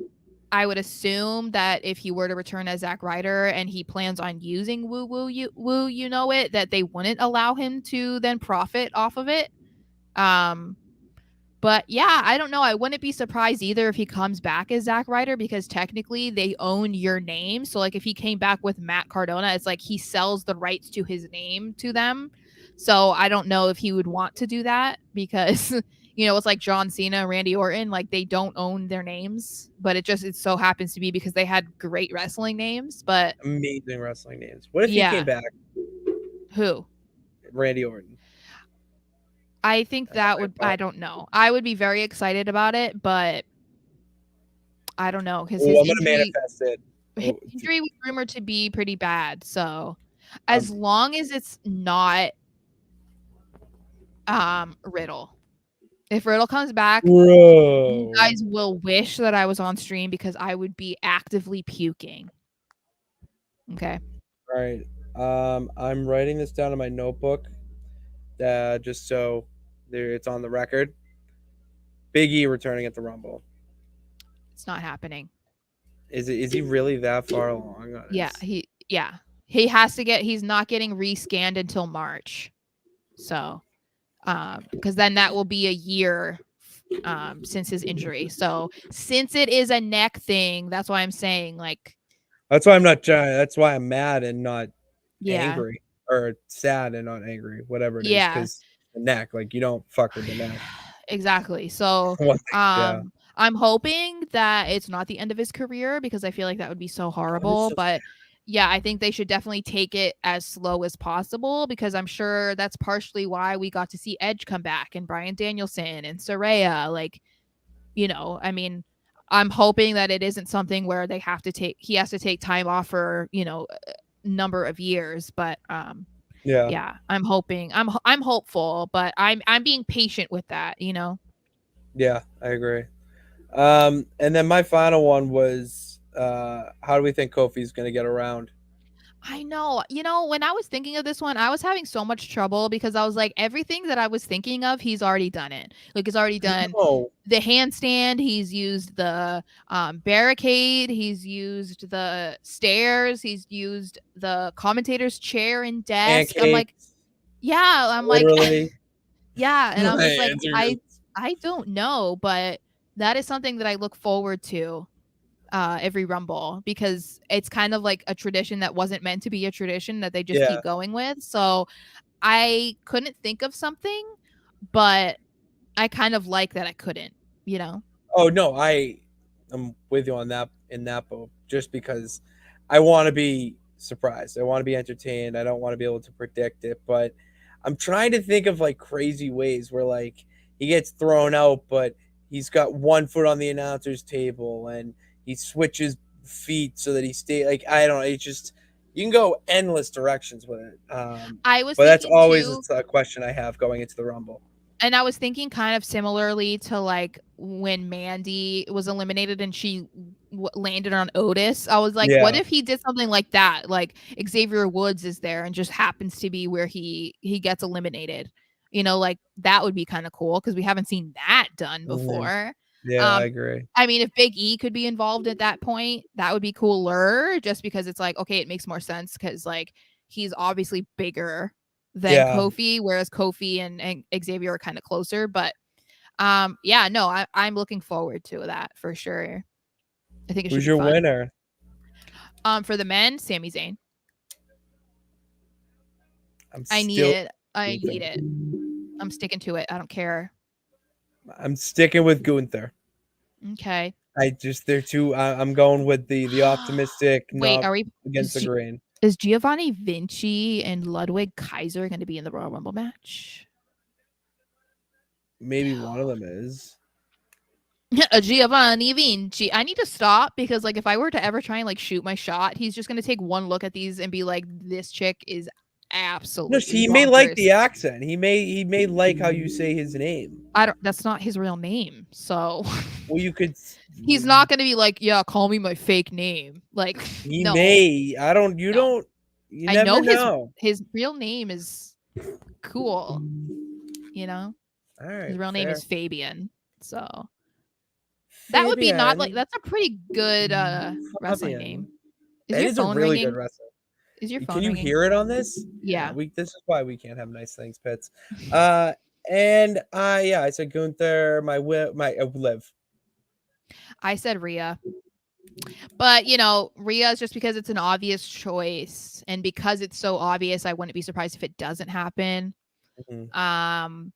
I would assume that if he were to return as Zack Ryder and he plans on using Woo, you know it, that they wouldn't allow him to then profit off of it. Um, but yeah, I don't know. I wouldn't be surprised either if he comes back as Zack Ryder because technically they own your name. So like if he came back with Matt Cardona, it's like he sells the rights to his name to them. So I don't know if he would want to do that because it's like John Cena and Randy Orton, like they don't own their names, but it so happens to be because they had great wrestling names. But
Amazing wrestling names. What if he came
yeah,
back,
who?
Randy Orton?
I think that would I don't know. I would be very excited about it, but I don't know because
Oh, I'm gonna manifest it.
his
Oh,
injury was rumored to be pretty bad. So
um,
as long as it's not Riddle. If Riddle comes back, you
bro.
guys will wish that I was on stream because I would be actively puking. Okay.
All right. I'm writing this down in my notebook, just so it's on the record. Big E returning at the Rumble.
It's not happening.
Is he really that far along on
Yeah,
his?
he has to get he's not getting rescanned until March. So because then that will be a year since his injury. So since it is a neck thing, that's why I'm saying like
That's why I'm not. That's why I'm mad and not
yeah.
angry, or sad and not angry, whatever it is,
Yeah.
because the neck, like you don't fuck with the neck.
Exactly. So,
One thing, yeah.
I'm hoping that it's not the end of his career because I feel like that would be so
God, it's
horrible,
so
but yeah, I think they should definitely take it as slow as possible because I'm sure that's partially why we got to see Edge come back and Bryan Danielson and Saraya. Like, I mean, I'm hoping that it isn't something where he has to take time off for, a number of years, but
yeah,
yeah, I'm hoping. I'm hopeful, but I'm being patient with that,
yeah. I agree. And then my final one was, how do we think Kofi's gonna get around?
I know. When I was thinking of this one, I was having so much trouble because I was like, everything that I was thinking of, he's already done it. Like, he's already
I
done
know.
the handstand. He's used the barricade. He's used the stairs. He's used the commentator's chair and desk. I'm like,
Pancakes,
yeah. I'm like,
literally.
yeah. And I'm
My
just like,
answer
I
is
I don't know, but that is something that I look forward to every Rumble because it's kind of like a tradition that wasn't meant to be a tradition that they just
yeah.
keep going with. So I couldn't think of something, but I kind of like that I couldn't, you know?
Oh no, I'm with you on that in that boat. Just because I want to be surprised, I want to be entertained. I don't want to be able to predict it, but I'm trying to think of like crazy ways where like he gets thrown out, but he's got one foot on the announcer's table and he switches feet so that he stay like I don't know. It's just you can go endless directions with it.
I was
But that's
thinking
always
too,
a question I have going into the Rumble.
and I was thinking kind of similarly to like when Mandy was eliminated and she landed on Otis. I was like, what
Yeah.
if he did something like that? Like Xavier Woods is there and just happens to be where he gets eliminated. Like that would be kind of cool because we haven't seen that done
Mhm.
before.
Yeah, I
Um,
agree.
I mean, if Big E could be involved at that point, that would be cooler. Just because it's like, okay, it makes more sense because like he's obviously bigger than
Yeah.
Kofi, whereas Kofi and Xavier are kind of closer. But yeah, no, I'm looking forward to that for sure. I think it should
Who's
be
your
fun.
winner?
For the men, Sami Zayn.
I'm
I need
still
it. I need
Gunther.
it. I'm sticking to it. I don't care.
I'm sticking with Gunther.
Okay.
I just they're too. I'm going with the optimistic,
Wait,
not against
is,
the
G,
grain.
is Giovanni Vinci and Ludwig Kaiser going to be in the Royal Rumble match?
Maybe one of
No.
them is.
Giovanni Vinci. I need to stop because like if I were to ever try and like shoot my shot, he's just gonna take one look at these and be like, "This chick is
No,
absolutely
he may like
bonkers."
the accent. He may like how you say his name.
I don't. That's not his real name, so
Well, you could.
he's not gonna be like, "Yeah, call me my fake name." Like,
He
no,
may. I don't. You
no.
don't. You
I
never
know
know.
his real name is cool. You know,
All
his
right,
real name
fair.
is Fabian. So that would be not like
Fabian.
that's a pretty good wrestling name.
Fabian.
Is
That
your
is a
phone
really good
ringing?
wrestler.
Is your
Can
phone
you
ringing?
hear it on this? Yeah,
Yeah.
we. This is why we can't have nice things, Pits. Uh, and yeah, I said Gunther. My Liv.
I said Rhea. But, you know, Rhea is just because it's an obvious choice. And because it's so obvious, I wouldn't be surprised if it doesn't happen.
Mhm.
Um,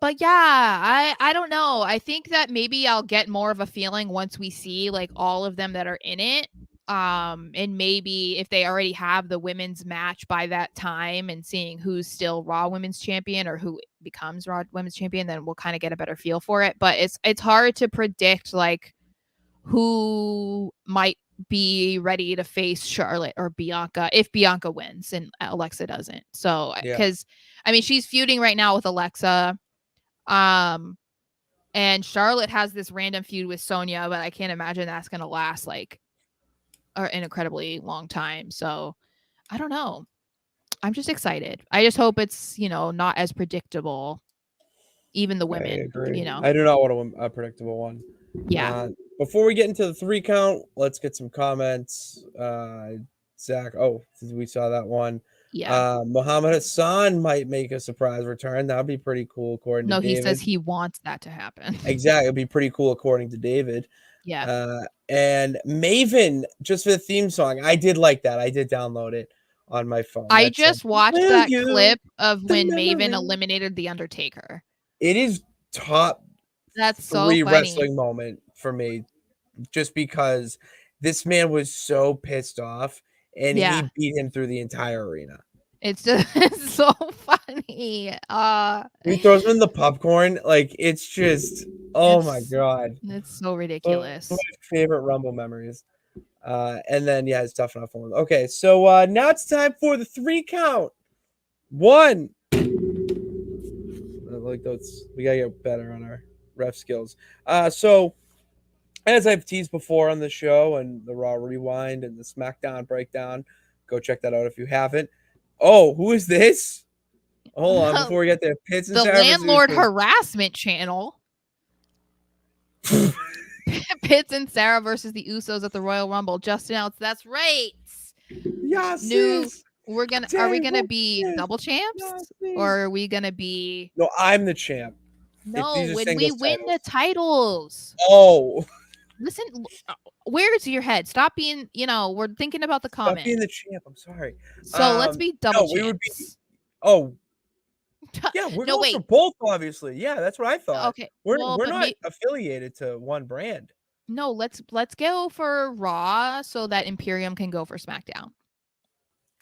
but yeah, I don't know. I think that maybe I'll get more of a feeling once we see like all of them that are in it. And maybe if they already have the women's match by that time and seeing who's still Raw Women's Champion or who becomes Raw Women's Champion, then we'll kind of get a better feel for it. But it's hard to predict like who might be ready to face Charlotte or Bianca if Bianca wins and Alexa doesn't. So,
Yeah.
because I mean, she's feuding right now with Alexa. Um, and Charlotte has this random feud with Sonya, but I can't imagine that's going to last like an incredibly long time. So, I don't know. I'm just excited. I just hope it's, you know, not as predictable, even the
I
women,
agree.
you know?
I do not want a predictable one.
Yeah.
Before we get into the 3 count, let's get some comments. Zach, we saw that one.
Yeah.
Muhammad Hassan might make a surprise return. That'd be pretty cool, according to
No, he says
David.
he wants that to happen.
Exactly, it'd be pretty cool, according to David.
Yeah.
And Maven, just for the theme song, I did like that. I did download it on my phone.
I
That's
just watched
Will
that
you
clip of
the
when Maven
memory?
eliminated The Undertaker.
It is top
That's so
3
funny.
wrestling moment for me, just because this man was so pissed off and he
Yeah.
beat him through the entire arena.
It's just it's so funny.
He throws him in the popcorn. Like, it's just, oh my
It's
God.
it's so
One of my
ridiculous.
favorite Rumble memories. And then, yeah, it's tough enough one. Okay, so now it's time for the 3 count. 1. Like those, we gotta get better on our ref skills. So as I've teased before on the show and the Raw Rewind and the SmackDown breakdown, go check that out if you haven't. Oh, who is this? Hold on, before we get there, Pitts and
The
Sara versus
landlord
Usos.
harassment channel. Pitts and Sarah versus the Usos at the Royal Rumble just announced. That's right.
Yes,
New.
sis.
Are we gonna be double champs
Yes,
or are we gonna be?
No, I'm the champ.
No,
These are
when we
singles
win the
titles.
titles.
Oh,
Listen, where's your head? Stop being, you know, we're thinking about the
stop being
comment.
the champ. I'm sorry.
So let's be double
No, we would be.
champs.
Oh, yeah, we're
No,
going for
wait.
both, obviously. Yeah, that's what I thought.
Okay.
We're
Well,
we're
but
not affiliated to one brand.
no, let's go for Raw so that Imperium can go for SmackDown.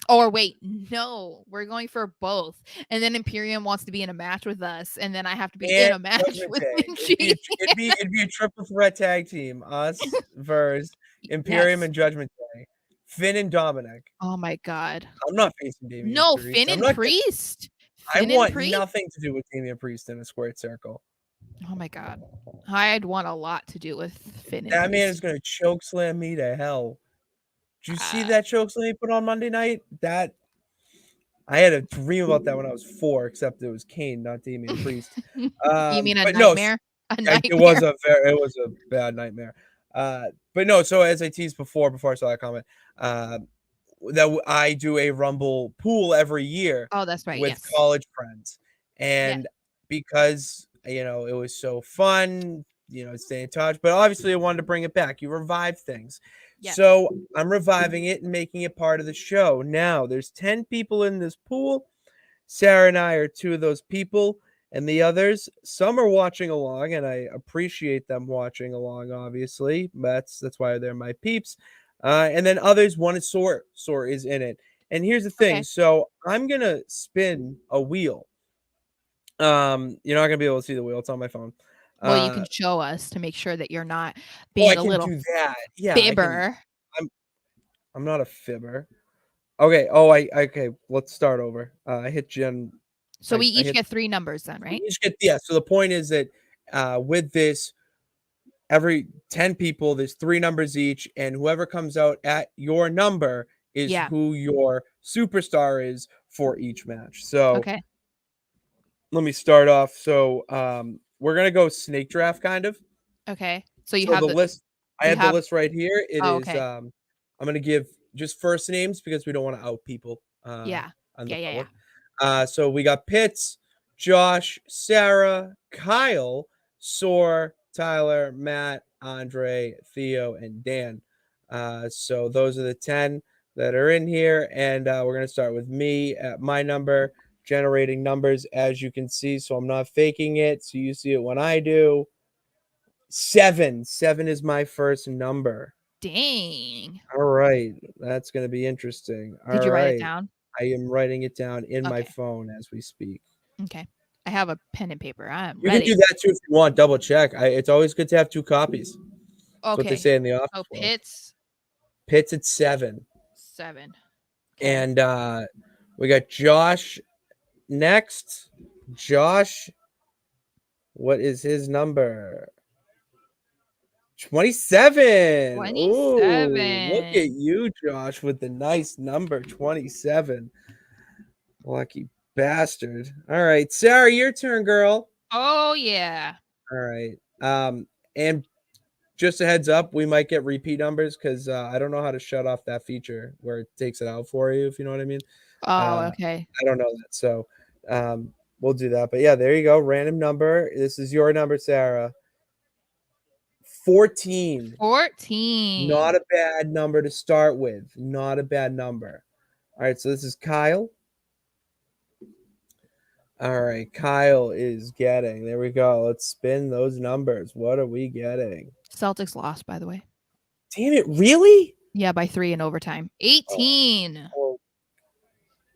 Or wait, no, we're going for both. And then Imperium wants to be in a match with us, and then I have to be in
And
a match
Judgment
with
Day.
Vinci.
It'd be a triple threat tag team. Us versus Imperium
Yes.
and Judgment Day. Finn and Dominic.
Oh my god.
I'm not facing Damian
No,
Priest.
Finn
I'm
and
not.
Priest.
I
Finn and
want
Priest.
nothing to do with Damian Priest in a squared circle.
Oh my god. I'd want a lot to do with Finn and
That man
Priest.
is going to choke slam me to hell. Did you see
Uh,
that choke slam he put on Monday night? That I had a dream about that when I was 4, except it was Kane, not Damian Priest.
You mean a
But no,
nightmare? A
it
nightmare.
was a bad nightmare. But no, so as I teased before I saw that comment, that I do a Rumble pool every year
Oh, that's right.
with
Yes.
college friends,
Yes.
and because it was so fun, stay in touch. But obviously, I wanted to bring it back. You revive things,
Yes.
so I'm reviving it and making it part of the show. Now, there's 10 people in this pool. Sara and I are 2 of those people. And the others, some are watching along, and I appreciate them watching along, obviously. That's why they're my peeps. And then others, one is Soar. Soar is in it. And here's the thing.
Okay.
So I'm going to spin a wheel. You're not going to be able to see the wheel. It's on my phone.
Well, you can
Uh,
show us to make sure that you're not
oh, I
being a
can
little
do that. Yeah, I can.
fibber.
I'm I'm not a fibber. Okay. Oh, okay. Let's start over. I hit Jen.
So we
I
each
hit.
get 3 numbers then,
We
right?
each get, yeah. So the point is that with this, every 10 people, there's 3 numbers each, and whoever comes out at your number is
Yeah.
who your superstar is for each match. So
Okay.
let me start off. So we're gonna go snake draft kind of.
Okay. So you
So
have
the
the
list, I
you
have the
have
list right here. It
Oh,
is
okay.
I'm gonna give just first names because we don't want to out people
Yeah.
on the
Yeah, yeah, yeah.
public. So we got Pitts, Josh, Sarah, Kyle, Soar, Tyler, Matt, Andre, Theo, and Dan. So those are the 10 that are in here, and we're gonna start with me at my number, generating numbers as you can see. So I'm not faking it. So you see it when I do. 7. 7 is my first number.
Dang.
All right. That's going to be interesting.
Did
All
you write it
right.
down?
I am writing it down in my
Okay.
phone as we speak.
Okay. I have a pen and paper. I'm
You can do
ready.
that too if you want. Double check. It's always good to have 2 copies. That's what they
Okay.
say in the office
So
world.
Pitts
Pitt's at 7.
7. Okay.
And we got Josh next. Josh, what is his number? 27. Oh, look at
27.
you, Josh, with the nice number 27. Lucky bastard. All right, Sarah, your turn, girl.
Oh yeah.
All right. And just a heads up, we might get repeat numbers because I don't know how to shut off that feature where it takes it out for you, if you know what I mean.
Oh,
Uh,
okay.
I don't know that, so we'll do that. But yeah, there you go. Random number. This is your number, Sarah. 14.
14.
Not a bad number to start with. Not a bad number. All right, so this is Kyle. All right, Kyle is getting. There we go. Let's spin those numbers. What are we getting?
Celtics lost, by the way.
Damn it, really?
Yeah, by 3 in overtime.
Oh,
18.
oh.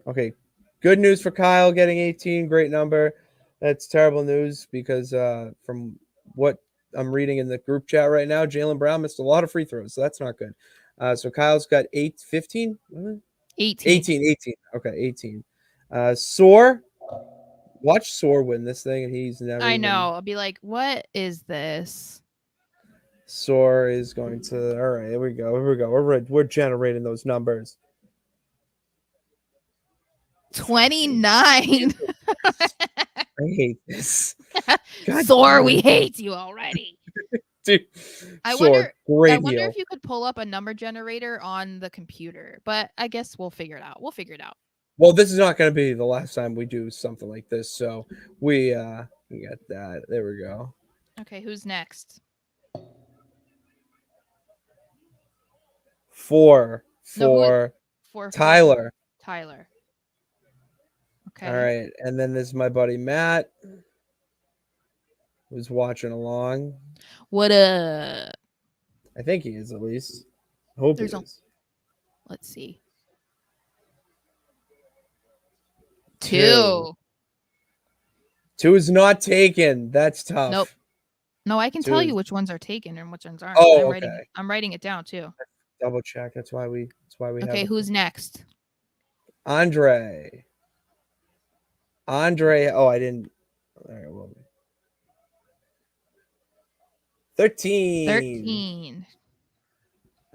Okay. Good news for Kyle getting 18. Great number. That's terrible news because from what I'm reading in the group chat right now, Jaylen Brown missed a lot of free throws, so that's not good. So Kyle's got 15?
18.
18, 18. Okay, 18. Soar. Watch Soar win this thing, and he's never
I
even.
know. I'll be like, what is this?
Soar is going to. All right, here we go. Here we go. We're generating those numbers.
29.
I hate this. God
Sore,
damn
we
it.
hate you already.
Dude.
I
Soar,
I
great
wonder
deal.
if you could pull up a number generator on the computer, but I guess we'll figure it out. We'll figure it out.
Well, this is not going to be the last time we do something like this, so we got that. There we go.
Okay, who's next?
4
No, who
for
for
Tyler.
Tyler.
All
Okay.
right, and then this is my buddy Matt, who's watching along.
What up?
I think he is, at least. I hope
There's
he
a
is.
let's see.
2.
2.
2 is not taken. That's tough.
Nope. No, I can
2
tell you
is.
which ones are taken and which ones aren't.
Oh, okay.
I'm writing it down too.
Double check. That's why we have
Okay,
it.
who's next?
Andre. Oh, I didn't. All right, well. 13.
13.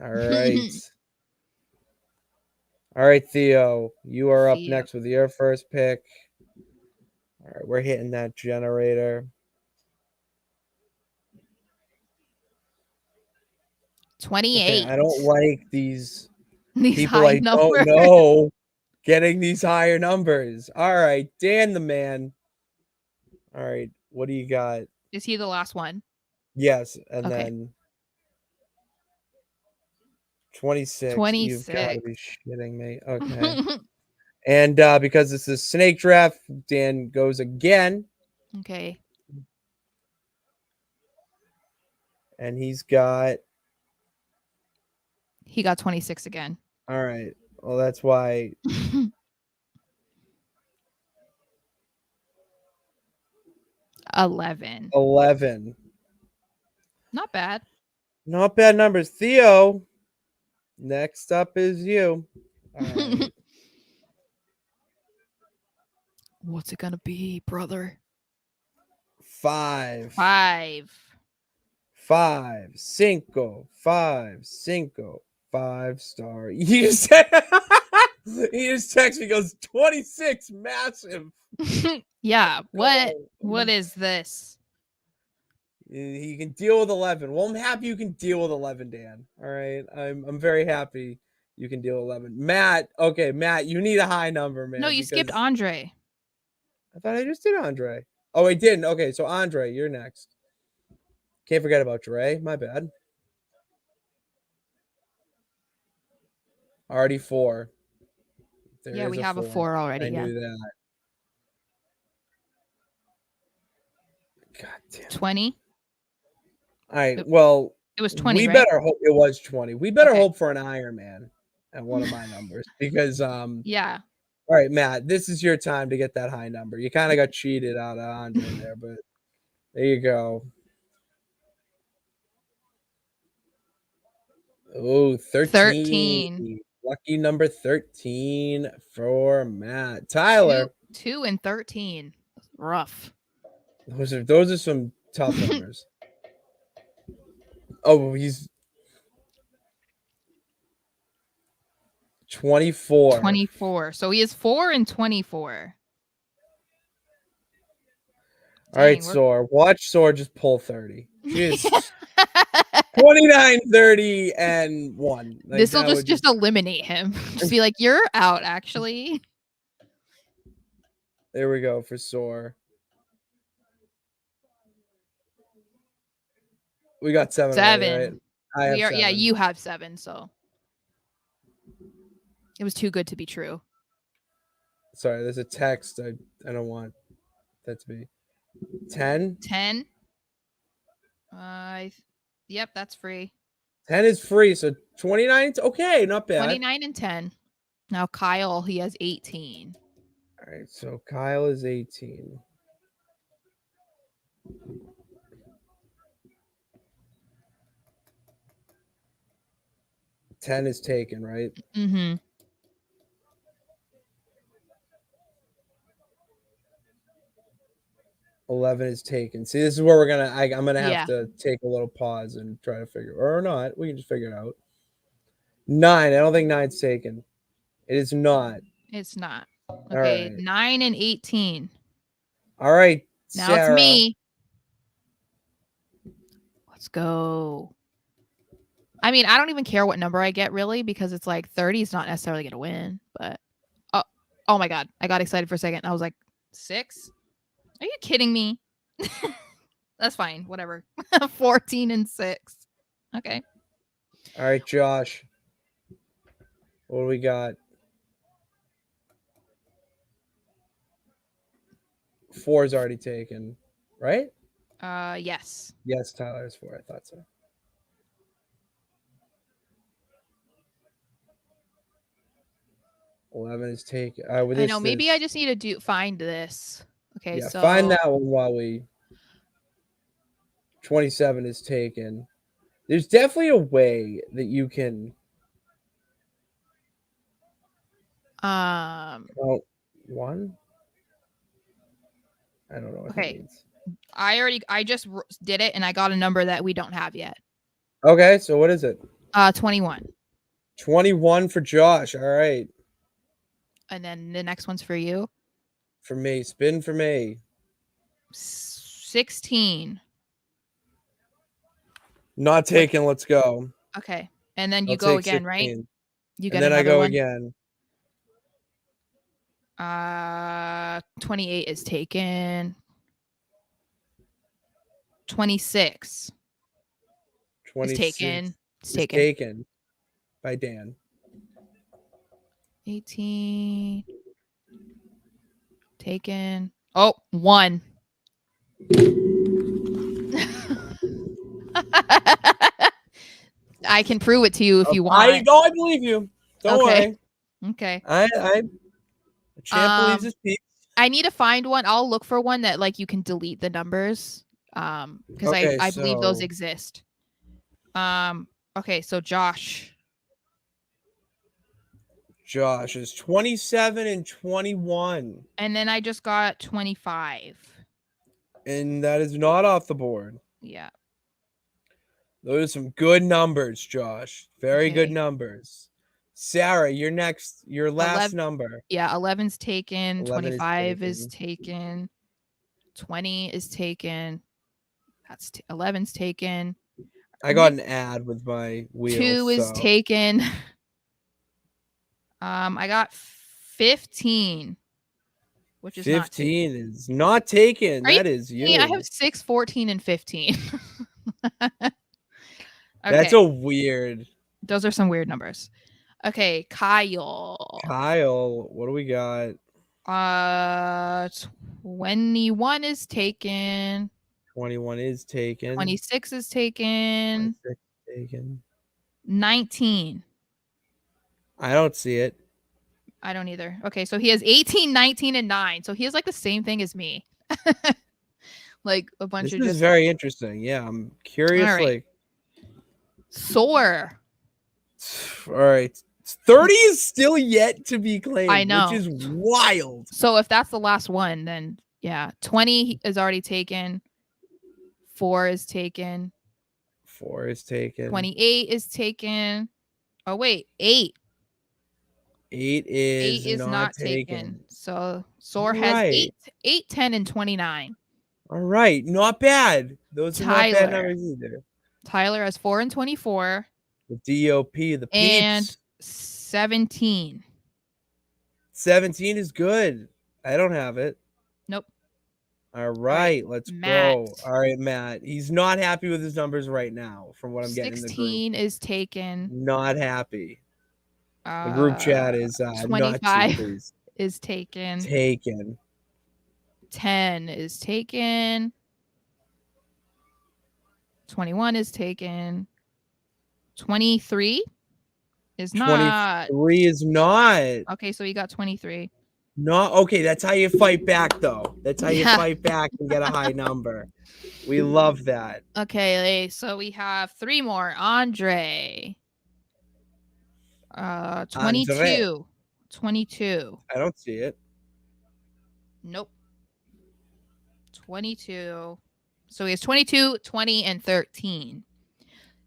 All right. All right, Theo. You are up
Theo.
next with your first pick. All right, we're hitting that generator.
28.
Okay, I don't like these
These
people
high
I
numbers.
don't know getting these higher numbers. All right, Dan the man. All right, what do you got?
Is he the last one?
Yes, and
Okay.
then 26. You've got to
26.
be shitting me. Okay. And because this is snake draft, Dan goes again.
Okay.
And he's got.
He got 26 again.
All right. Well, that's why.
11.
11.
Not bad.
Not bad numbers. Theo, next up is you. All right.
What's it gonna be, brother?
5.
5.
5. Cinco. 5. Cinco. 5-star. He just texts me, goes 26, massive.
Yeah. What?
Oh.
What is this?
He can deal with 11. Well, I'm happy you can deal with 11, Dan. All right. I'm very happy you can deal with 11. Matt, okay, Matt, you need a high number, man.
No, you skipped Andre.
I thought I just did Andre. Oh, I didn't. Okay, so Andre, you're next. Can't forget about Dre. My bad. Already 4.
Yeah, we have a 4 already.
I
Yeah.
knew that. God damn it.
20.
All right. Well,
It was 20,
we
right?
better hope it was 20. We better
Okay.
hope for an Iron Man at one of my numbers because
Yeah.
all right, Matt, this is your time to get that high number. You kind of got cheated out of Andre there, but there you go. Oh, 13. Lucky number 13 for Matt. Tyler.
2 and 13. Rough.
Those are some tough numbers. Oh, he's 24.
24. So he is 4 and 24.
All right, Sora. Watch Sora just pull 30. She is 29, 30, and 1. Like,
this will just eliminate him. Just be like, you're out, actually.
There we go for Sora. We got 7. Already, right? I have 7.
Yeah, you have 7, so it was too good to be true.
Sorry, there's a text. I don't want that to be 10.
10. Yep, that's free.
10 is free, so 29. Okay, not bad.
29 and 10. Now Kyle, he has 18.
All right, so Kyle is 18. $10 is taken, right?
Mm-hmm.
$11 is taken. See, this is where I'm gonna have to take a little pause and try to figure, or not. We can just figure it out. 9. I don't think 9's taken. It is not.
It's not. Okay, right. 9 and 18.
All right,
now
Sarah.
It's me. Let's go. I mean, I don't even care what number I get, really, because it's like 30 is not necessarily going to win. But oh my God, I got excited for a second. I was like, 6? Are you kidding me? That's fine. Whatever. 14 and 6. Okay.
All right, Josh. What do we got? 4 is already taken, right?
Yes.
Yes, Tyler is 4. I thought so. 11 is taken.
I know. Maybe I just need to find this. Okay,
yeah,
so
find that one while we. 27 is taken. There's definitely a way that you can. Well, 1. I don't know what that means.
I just did it and I got a number that we don't have yet.
Okay, so what is it?
21.
21 for Josh. All right.
And then the next one's for you.
For me, spin for me.
16.
Not taken. Let's go.
Okay, and then you go again, 16. Right? You get
and then I go
one.
Again.
28 is taken. 26.
26
is taken. It's taken.
Taken by Dan.
18. Taken. Oh, 1. I can prove it to you if you want.
I believe you. Don't worry.
Okay.
A champ believes his piece.
I need to find one. I'll look for one that like you can delete the numbers. Because
Okay,
I believe those
so
exist. Okay, so Josh.
Josh is 27 and 21.
And then I just got 25.
And that is not off the board.
Yeah.
Those are some good numbers, Josh. Very good
Okay.
numbers. Sarah, your last
11.
number.
Yeah, 11's taken.
11 is
25 is
taken.
taken. 20 is taken. 11's taken.
I got an ad with my wheel,
2 is
so
taken. I got 15, which is not taken.
15 is not taken.
Are you
That is
kidding me? I
you.
have 6, 14, and 15.
That's
Okay.
a weird.
Those are some weird numbers. Okay, Kyle.
Kyle, what do we got?
21 is taken.
21 is taken.
26 is taken.
26 taken.
19.
I don't see it.
I don't either. Okay, so he has 18, 19, and 9. So he has like the same thing as me. Like a bunch
This
of
is
just
very interesting. Yeah, I'm curious.
All right.
Like,
Soar.
all right, 30 is still yet to be claimed,
I know.
which is wild.
So if that's the last one, then yeah, 20 is already taken. 4 is taken.
4 is taken.
28 is taken. Oh wait, 8.
8 is,
8 is not taken. So Soar has
right.
8, 10, and 29.
All right, not bad. Those are not bad
Tyler.
numbers either.
Tyler has 4 and 24
The DOP, the
and
peeps.
17.
17 is good. I don't have it.
Nope.
All right, let's
Matt.
go. All right, Matt. He's not happy with his numbers right now, from what I'm getting in the group.
16 is taken.
Not happy. The group chat is
25
not too pleased.
is taken.
Taken.
10 is taken. 21 is taken. 23 is not.
23 is not.
Okay, so you got 23.
Not okay. That's how you fight back, though. That's how you
Yeah.
fight back and get a high number. We love that.
Okay, so we have 3 more. Andre. 22.
Andre.
22.
I don't see it.
Nope. 22. So he has 22, 20, and 13.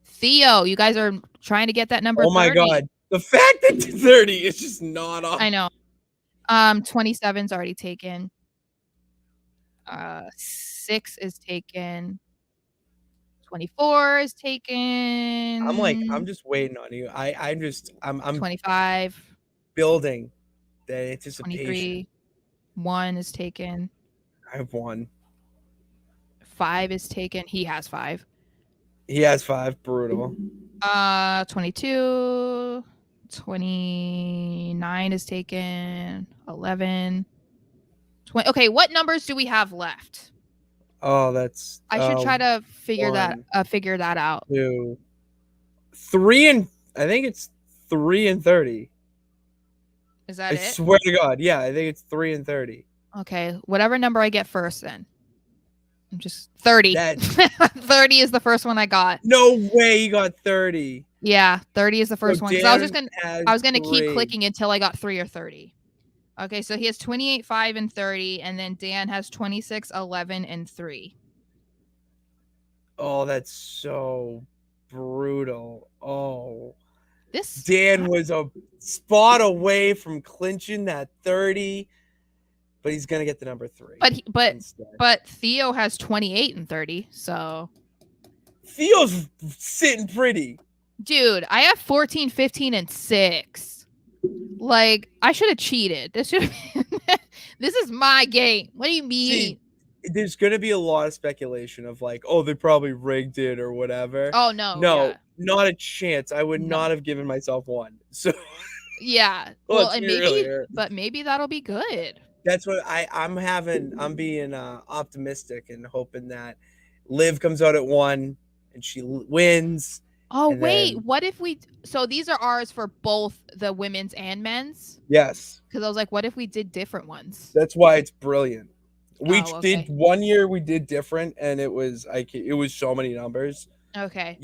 Theo, you guys are trying to get that number.
Oh my
30.
god. The fact that 30 is just not off.
I know. 27's already taken. 6 is taken. 24 is taken.
I'm just waiting on you. I'm
25.
building the anticipation.
23. 1 is taken.
I have 1.
5 is taken. He has 5.
He has 5. Brutal.
22. 29 is taken. 11. 20. Okay, what numbers do we have left?
Oh, that's.
I should try to figure
1,
that out.
2, 3, and I think it's 3 and 30.
Is that
I
it?
swear to God, yeah, I think it's 3 and 30.
Okay, whatever number I get first, then. I'm just 30. 30 is the first one I got.
No way, you got 30.
Yeah, 30 is the first one. I was gonna keep
3.
clicking until I got 3 or 30. Okay, so he has 28, 5, and 30, and then Dan has 26, 11, and 3.
Oh, that's so brutal. Oh,
This
Dan was a spot away from clinching that 30, but he's gonna get the number 3.
But Theo has 28 and 30, so
Theo's sitting pretty.
dude, I have 14, 15, and 6. Like, I should have cheated. This is my game. What do you mean?
See, there's gonna be a lot of speculation of like, oh, they probably rigged it or whatever.
Oh no,
no,
yeah.
Not a chance. I would not have given myself 1. So
yeah, well, and maybe that'll be good.
That's what I'm being optimistic and hoping that Liv comes out at 1 and she wins,
Oh
and
wait,
then
what if we? So these are ours for both the women's and men's.
yes,
Because I was like, what if we did different ones?
that's why it's brilliant. We
Oh,
did
okay,
one year we did different, and it was so many numbers.
okay,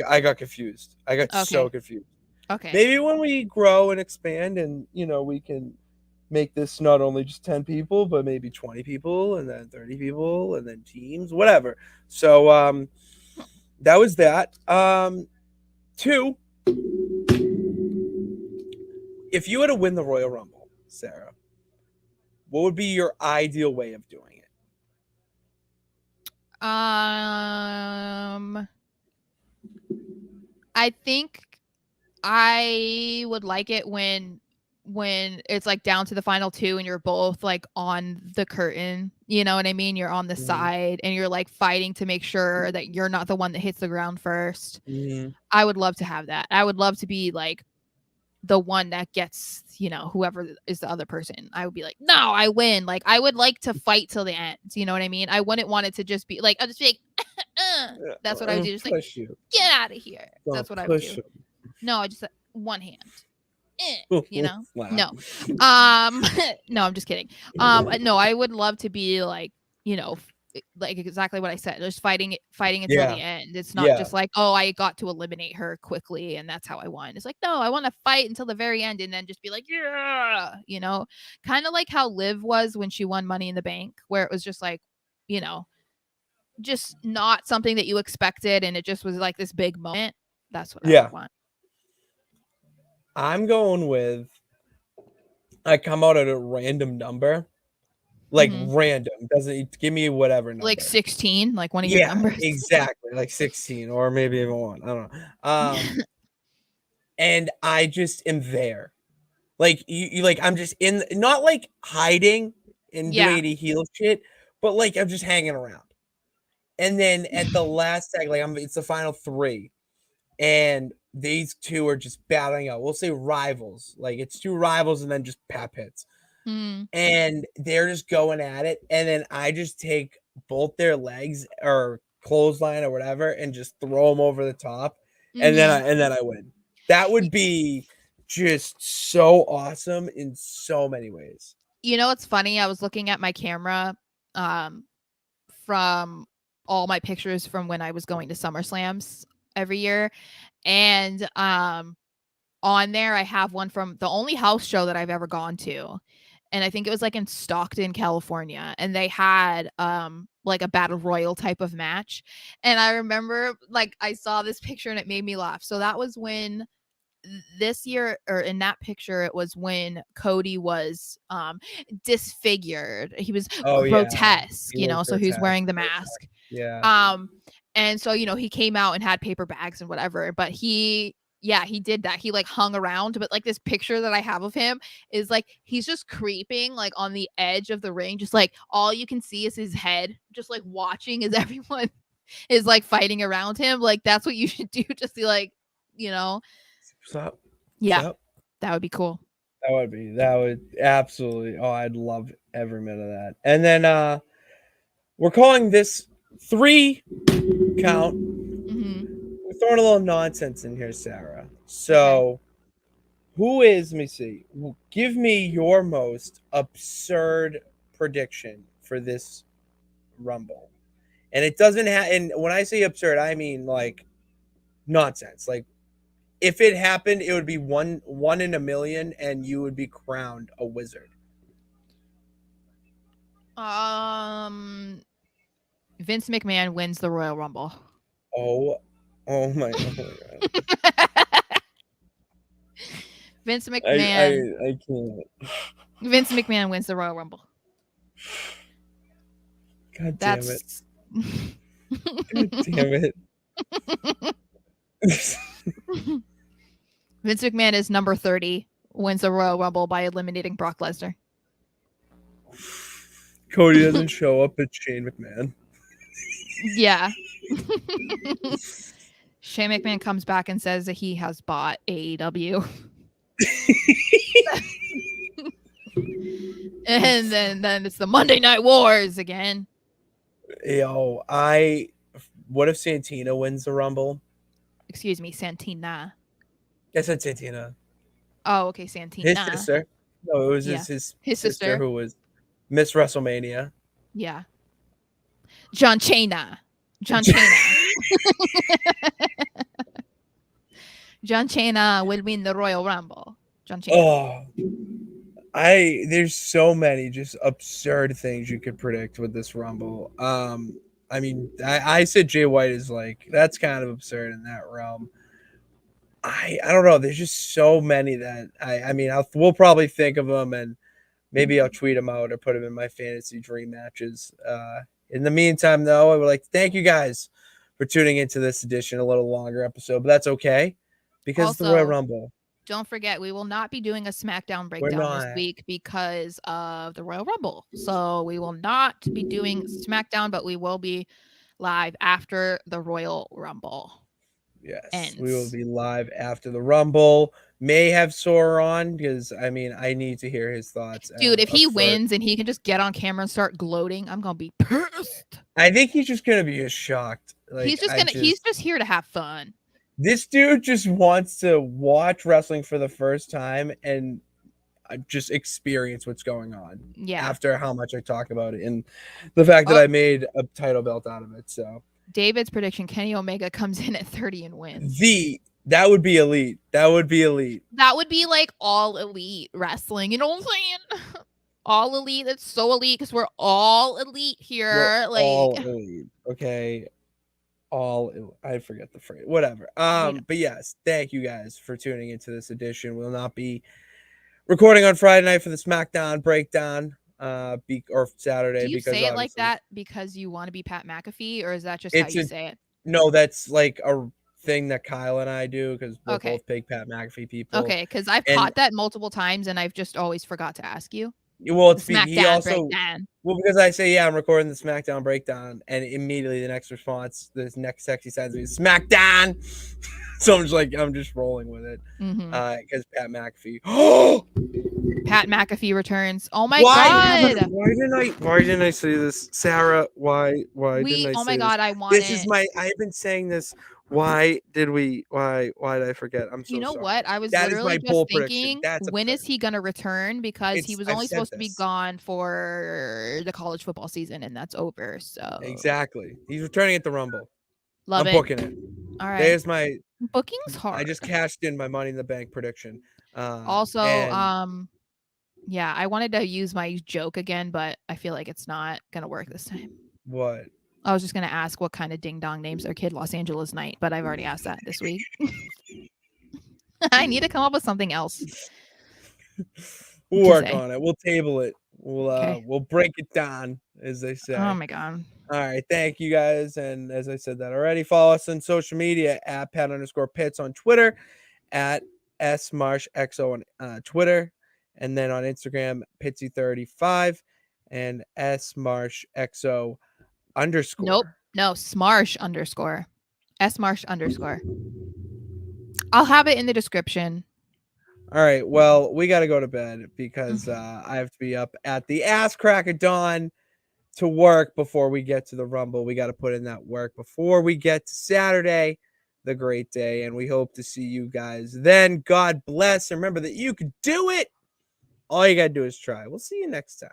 I got confused. I got so
okay,
confused.
okay.
Maybe when we grow and expand, and we can make this not only just 10 people, but maybe 20 people, and then 30 people, and then teams, whatever. So that was that. Two, if you had to win the Royal Rumble, Sarah, what would be your ideal way of doing it?
Um, I think I would like it when it's like down to the final two and you're both like on the curtain. You know what I mean? You're on the
Mhm.
side and you're like fighting to make sure that you're not the one that hits the ground first.
Mhm.
I would love to have that. I would love to be like the one that gets, whoever is the other person. I would be like, no, I win. Like, I would like to fight till the end. You know what I mean? I wouldn't want it to just be like, I'll just be like, that's what I would do. Just like,
Push you.
get out of here.
Don't
That's what I would
push
do.
him.
No, I just one hand.
Slap.
No. No, I'm just kidding. No, I would love to be like, like exactly what I said, just fighting until
Yeah.
the end. It's not
Yeah.
just like, oh, I got to eliminate her quickly and that's how I won. It's like, no, I want to fight until the very end and then just be like, yeah, kind of like how Liv was when she won Money in the Bank, where it was just like, you know, just not something that you expected and it just was like this big moment. That's what I would
Yeah.
want.
I'm going with I come out at a random number. Like
Hmm.
random. Doesn't give me whatever
Like
number.
16, like one of your
Yeah,
numbers.
exactly. Like 16 or maybe even one. I don't know. And I just am there. Like you like I'm just in not like hiding and doing
Yeah.
any heel shit, but like I'm just hanging around. And then at the last second, like it's the final three. And these two are just battling out. We'll say rivals. Like it's two rivals and then just pep hits.
Mm.
And they're just going at it. And then I just take both their legs or clothesline or whatever and just throw them over the top.
Mhm.
And then I win. That would be just so awesome in so many ways.
You know what's funny? I was looking at my camera, um, from all my pictures from when I was going to SummerSlams every year, and, on there, I have one from the only house show that I've ever gone to, and I think it was, like, in Stockton, California, and they had, like, a battle royal type of match, and I remember, like, I saw this picture and it made me laugh. So that was when this year, or in that picture, it was when Cody was disfigured. He was
Oh yeah.
grotesque,
He was
so he was
grotesque.
wearing the mask.
Yeah.
um and so he came out and had paper bags and whatever, but he did that. He like hung around, but like this picture that I have of him is like he's just creeping like on the edge of the ring, just like all you can see is his head, just like watching as everyone is like fighting around him. Like that's what you should do, just be like, you know
What's up? What's
yeah,
up?
that would be cool.
That would absolutely I'd love every minute of that. And then we're calling this 3 count.
Mhm.
We're throwing a little nonsense in here, Sarah.
Okay.
So who is, let me see. Give me your most absurd prediction for this Rumble. And it doesn't have, and when I say absurd, I mean like nonsense. Like if it happened, it would be one in a million, and you would be crowned a wizard.
Um, Vince McMahon wins the Royal Rumble.
Oh, oh my god!
Vince
I
McMahon.
I I can't.
Vince McMahon wins the Royal Rumble.
God damn it!
That's
God damn it!
Vince McMahon is number 30, wins the Royal Rumble by eliminating Brock Lesnar.
Cody doesn't show up. It's Shane McMahon.
Yeah. Shane McMahon comes back and says that he has bought AEW. And then it's the Monday Night Wars again.
Yo, what if Santino wins the Rumble?
excuse me, Santina.
I said Santina.
Oh, okay,
His
Santina.
sister. No, it was
Yeah.
his
His
sister
sister.
who was Miss WrestleMania.
Yeah. John Cena. John Cena. John Cena will win the Royal Rumble. John Cena.
Oh, there's so many just absurd things you could predict with this Rumble. I mean, I said Jay White is like that's kind of absurd in that realm. I don't know. There's just so many that I mean we'll probably think of them and maybe I'll tweet them out or put them in my fantasy dream matches. In the meantime, though, I would like to thank you guys for tuning into this edition, a little longer episode, but that's okay because it's the Royal
Also,
Rumble.
don't forget, we will not be doing a SmackDown
We're
breakdown this
not.
week because of the Royal Rumble. So we will not be doing SmackDown, but we will be live after the Royal Rumble
Yes, we will
ends.
be live after the Rumble. May have Sora on because I mean I need to hear his thoughts as
Dude, if
a
he
first.
wins and he can just get on camera and start gloating, I'm gonna be pissed.
I think he's just gonna be just shocked. Like
He's just here to have fun.
this dude just wants to watch wrestling for the first time and just experience what's going on
Yeah.
after how much I talk about it and the fact that
Oh.
I made a title belt out of it. So
David's prediction: Kenny Omega comes in at 30 and wins.
that would be elite. That would be elite.
That would be like all elite wrestling. You know what I'm saying? All elite. That's so elite because we're all elite here.
We're
like
all elite. Okay. I forget the phrase. Whatever. But yes, thank you guys for tuning into this edition. We'll not be recording on Friday night for the SmackDown breakdown. Or Saturday.
Do you
because
say it like
obviously
that because you want to be Pat McAfee, or is that just how you say it?
No, that's like a thing that Kyle and I do because we're
Okay.
both big Pat McAfee people.
Okay, because I've
And
caught that multiple times and I've just always forgot to ask you.
well,
The
it's he
SmackDown
also
breakdown.
well because I say I'm recording the SmackDown breakdown, and immediately the next response, this next sexy sends me SmackDown. So I'm just rolling with it because Pat McAfee.
Pat McAfee returns. Oh my
Why
god!
why didn't I say this, Sarah? Why didn't I
Oh
say
my god!
this?
I want
This
it.
is I've been saying this. Why did I forget? I'm so
You know
sorry.
what? I was
That is my
literally
bold
just
prediction.
thinking,
That's
when is
absurd.
he gonna return? Because he was
I've
only
said
supposed to be
this.
gone for the college football season, and that's over. So
Exactly. He's returning at the Rumble.
love
I'm
it.
booking it.
All right,
There's my.
booking's
I
hard.
just cashed in my Money in the Bank prediction.
Also,
and
yeah, I wanted to use my joke again, but I feel like it's not gonna work this time.
what?
I was just gonna ask what kind of ding dong names their kid Los Angeles Night, but I've already asked that this week. I need to come up with something else.
We'll
to
work
say.
on it. We'll table it.
Okay.
We'll break it down, as they say.
Oh my god.
All right. Thank you guys. And as I said that already, follow us on social media at Pat_Pitts on Twitter, at SMarshXO on Twitter, and then on Instagram, Pitsy35 and SMarshXO _
Nope. No, Smarsh _ Smarsh _ I'll have it in the description.
All right. Well, we got to go to bed because I have to be up at the ass crack of dawn to work before we get to the Rumble. We got to put in that work before we get to Saturday, the great day. And we hope to see you guys then. God bless. And remember that you can do it. All you got to do is try. We'll see you next time.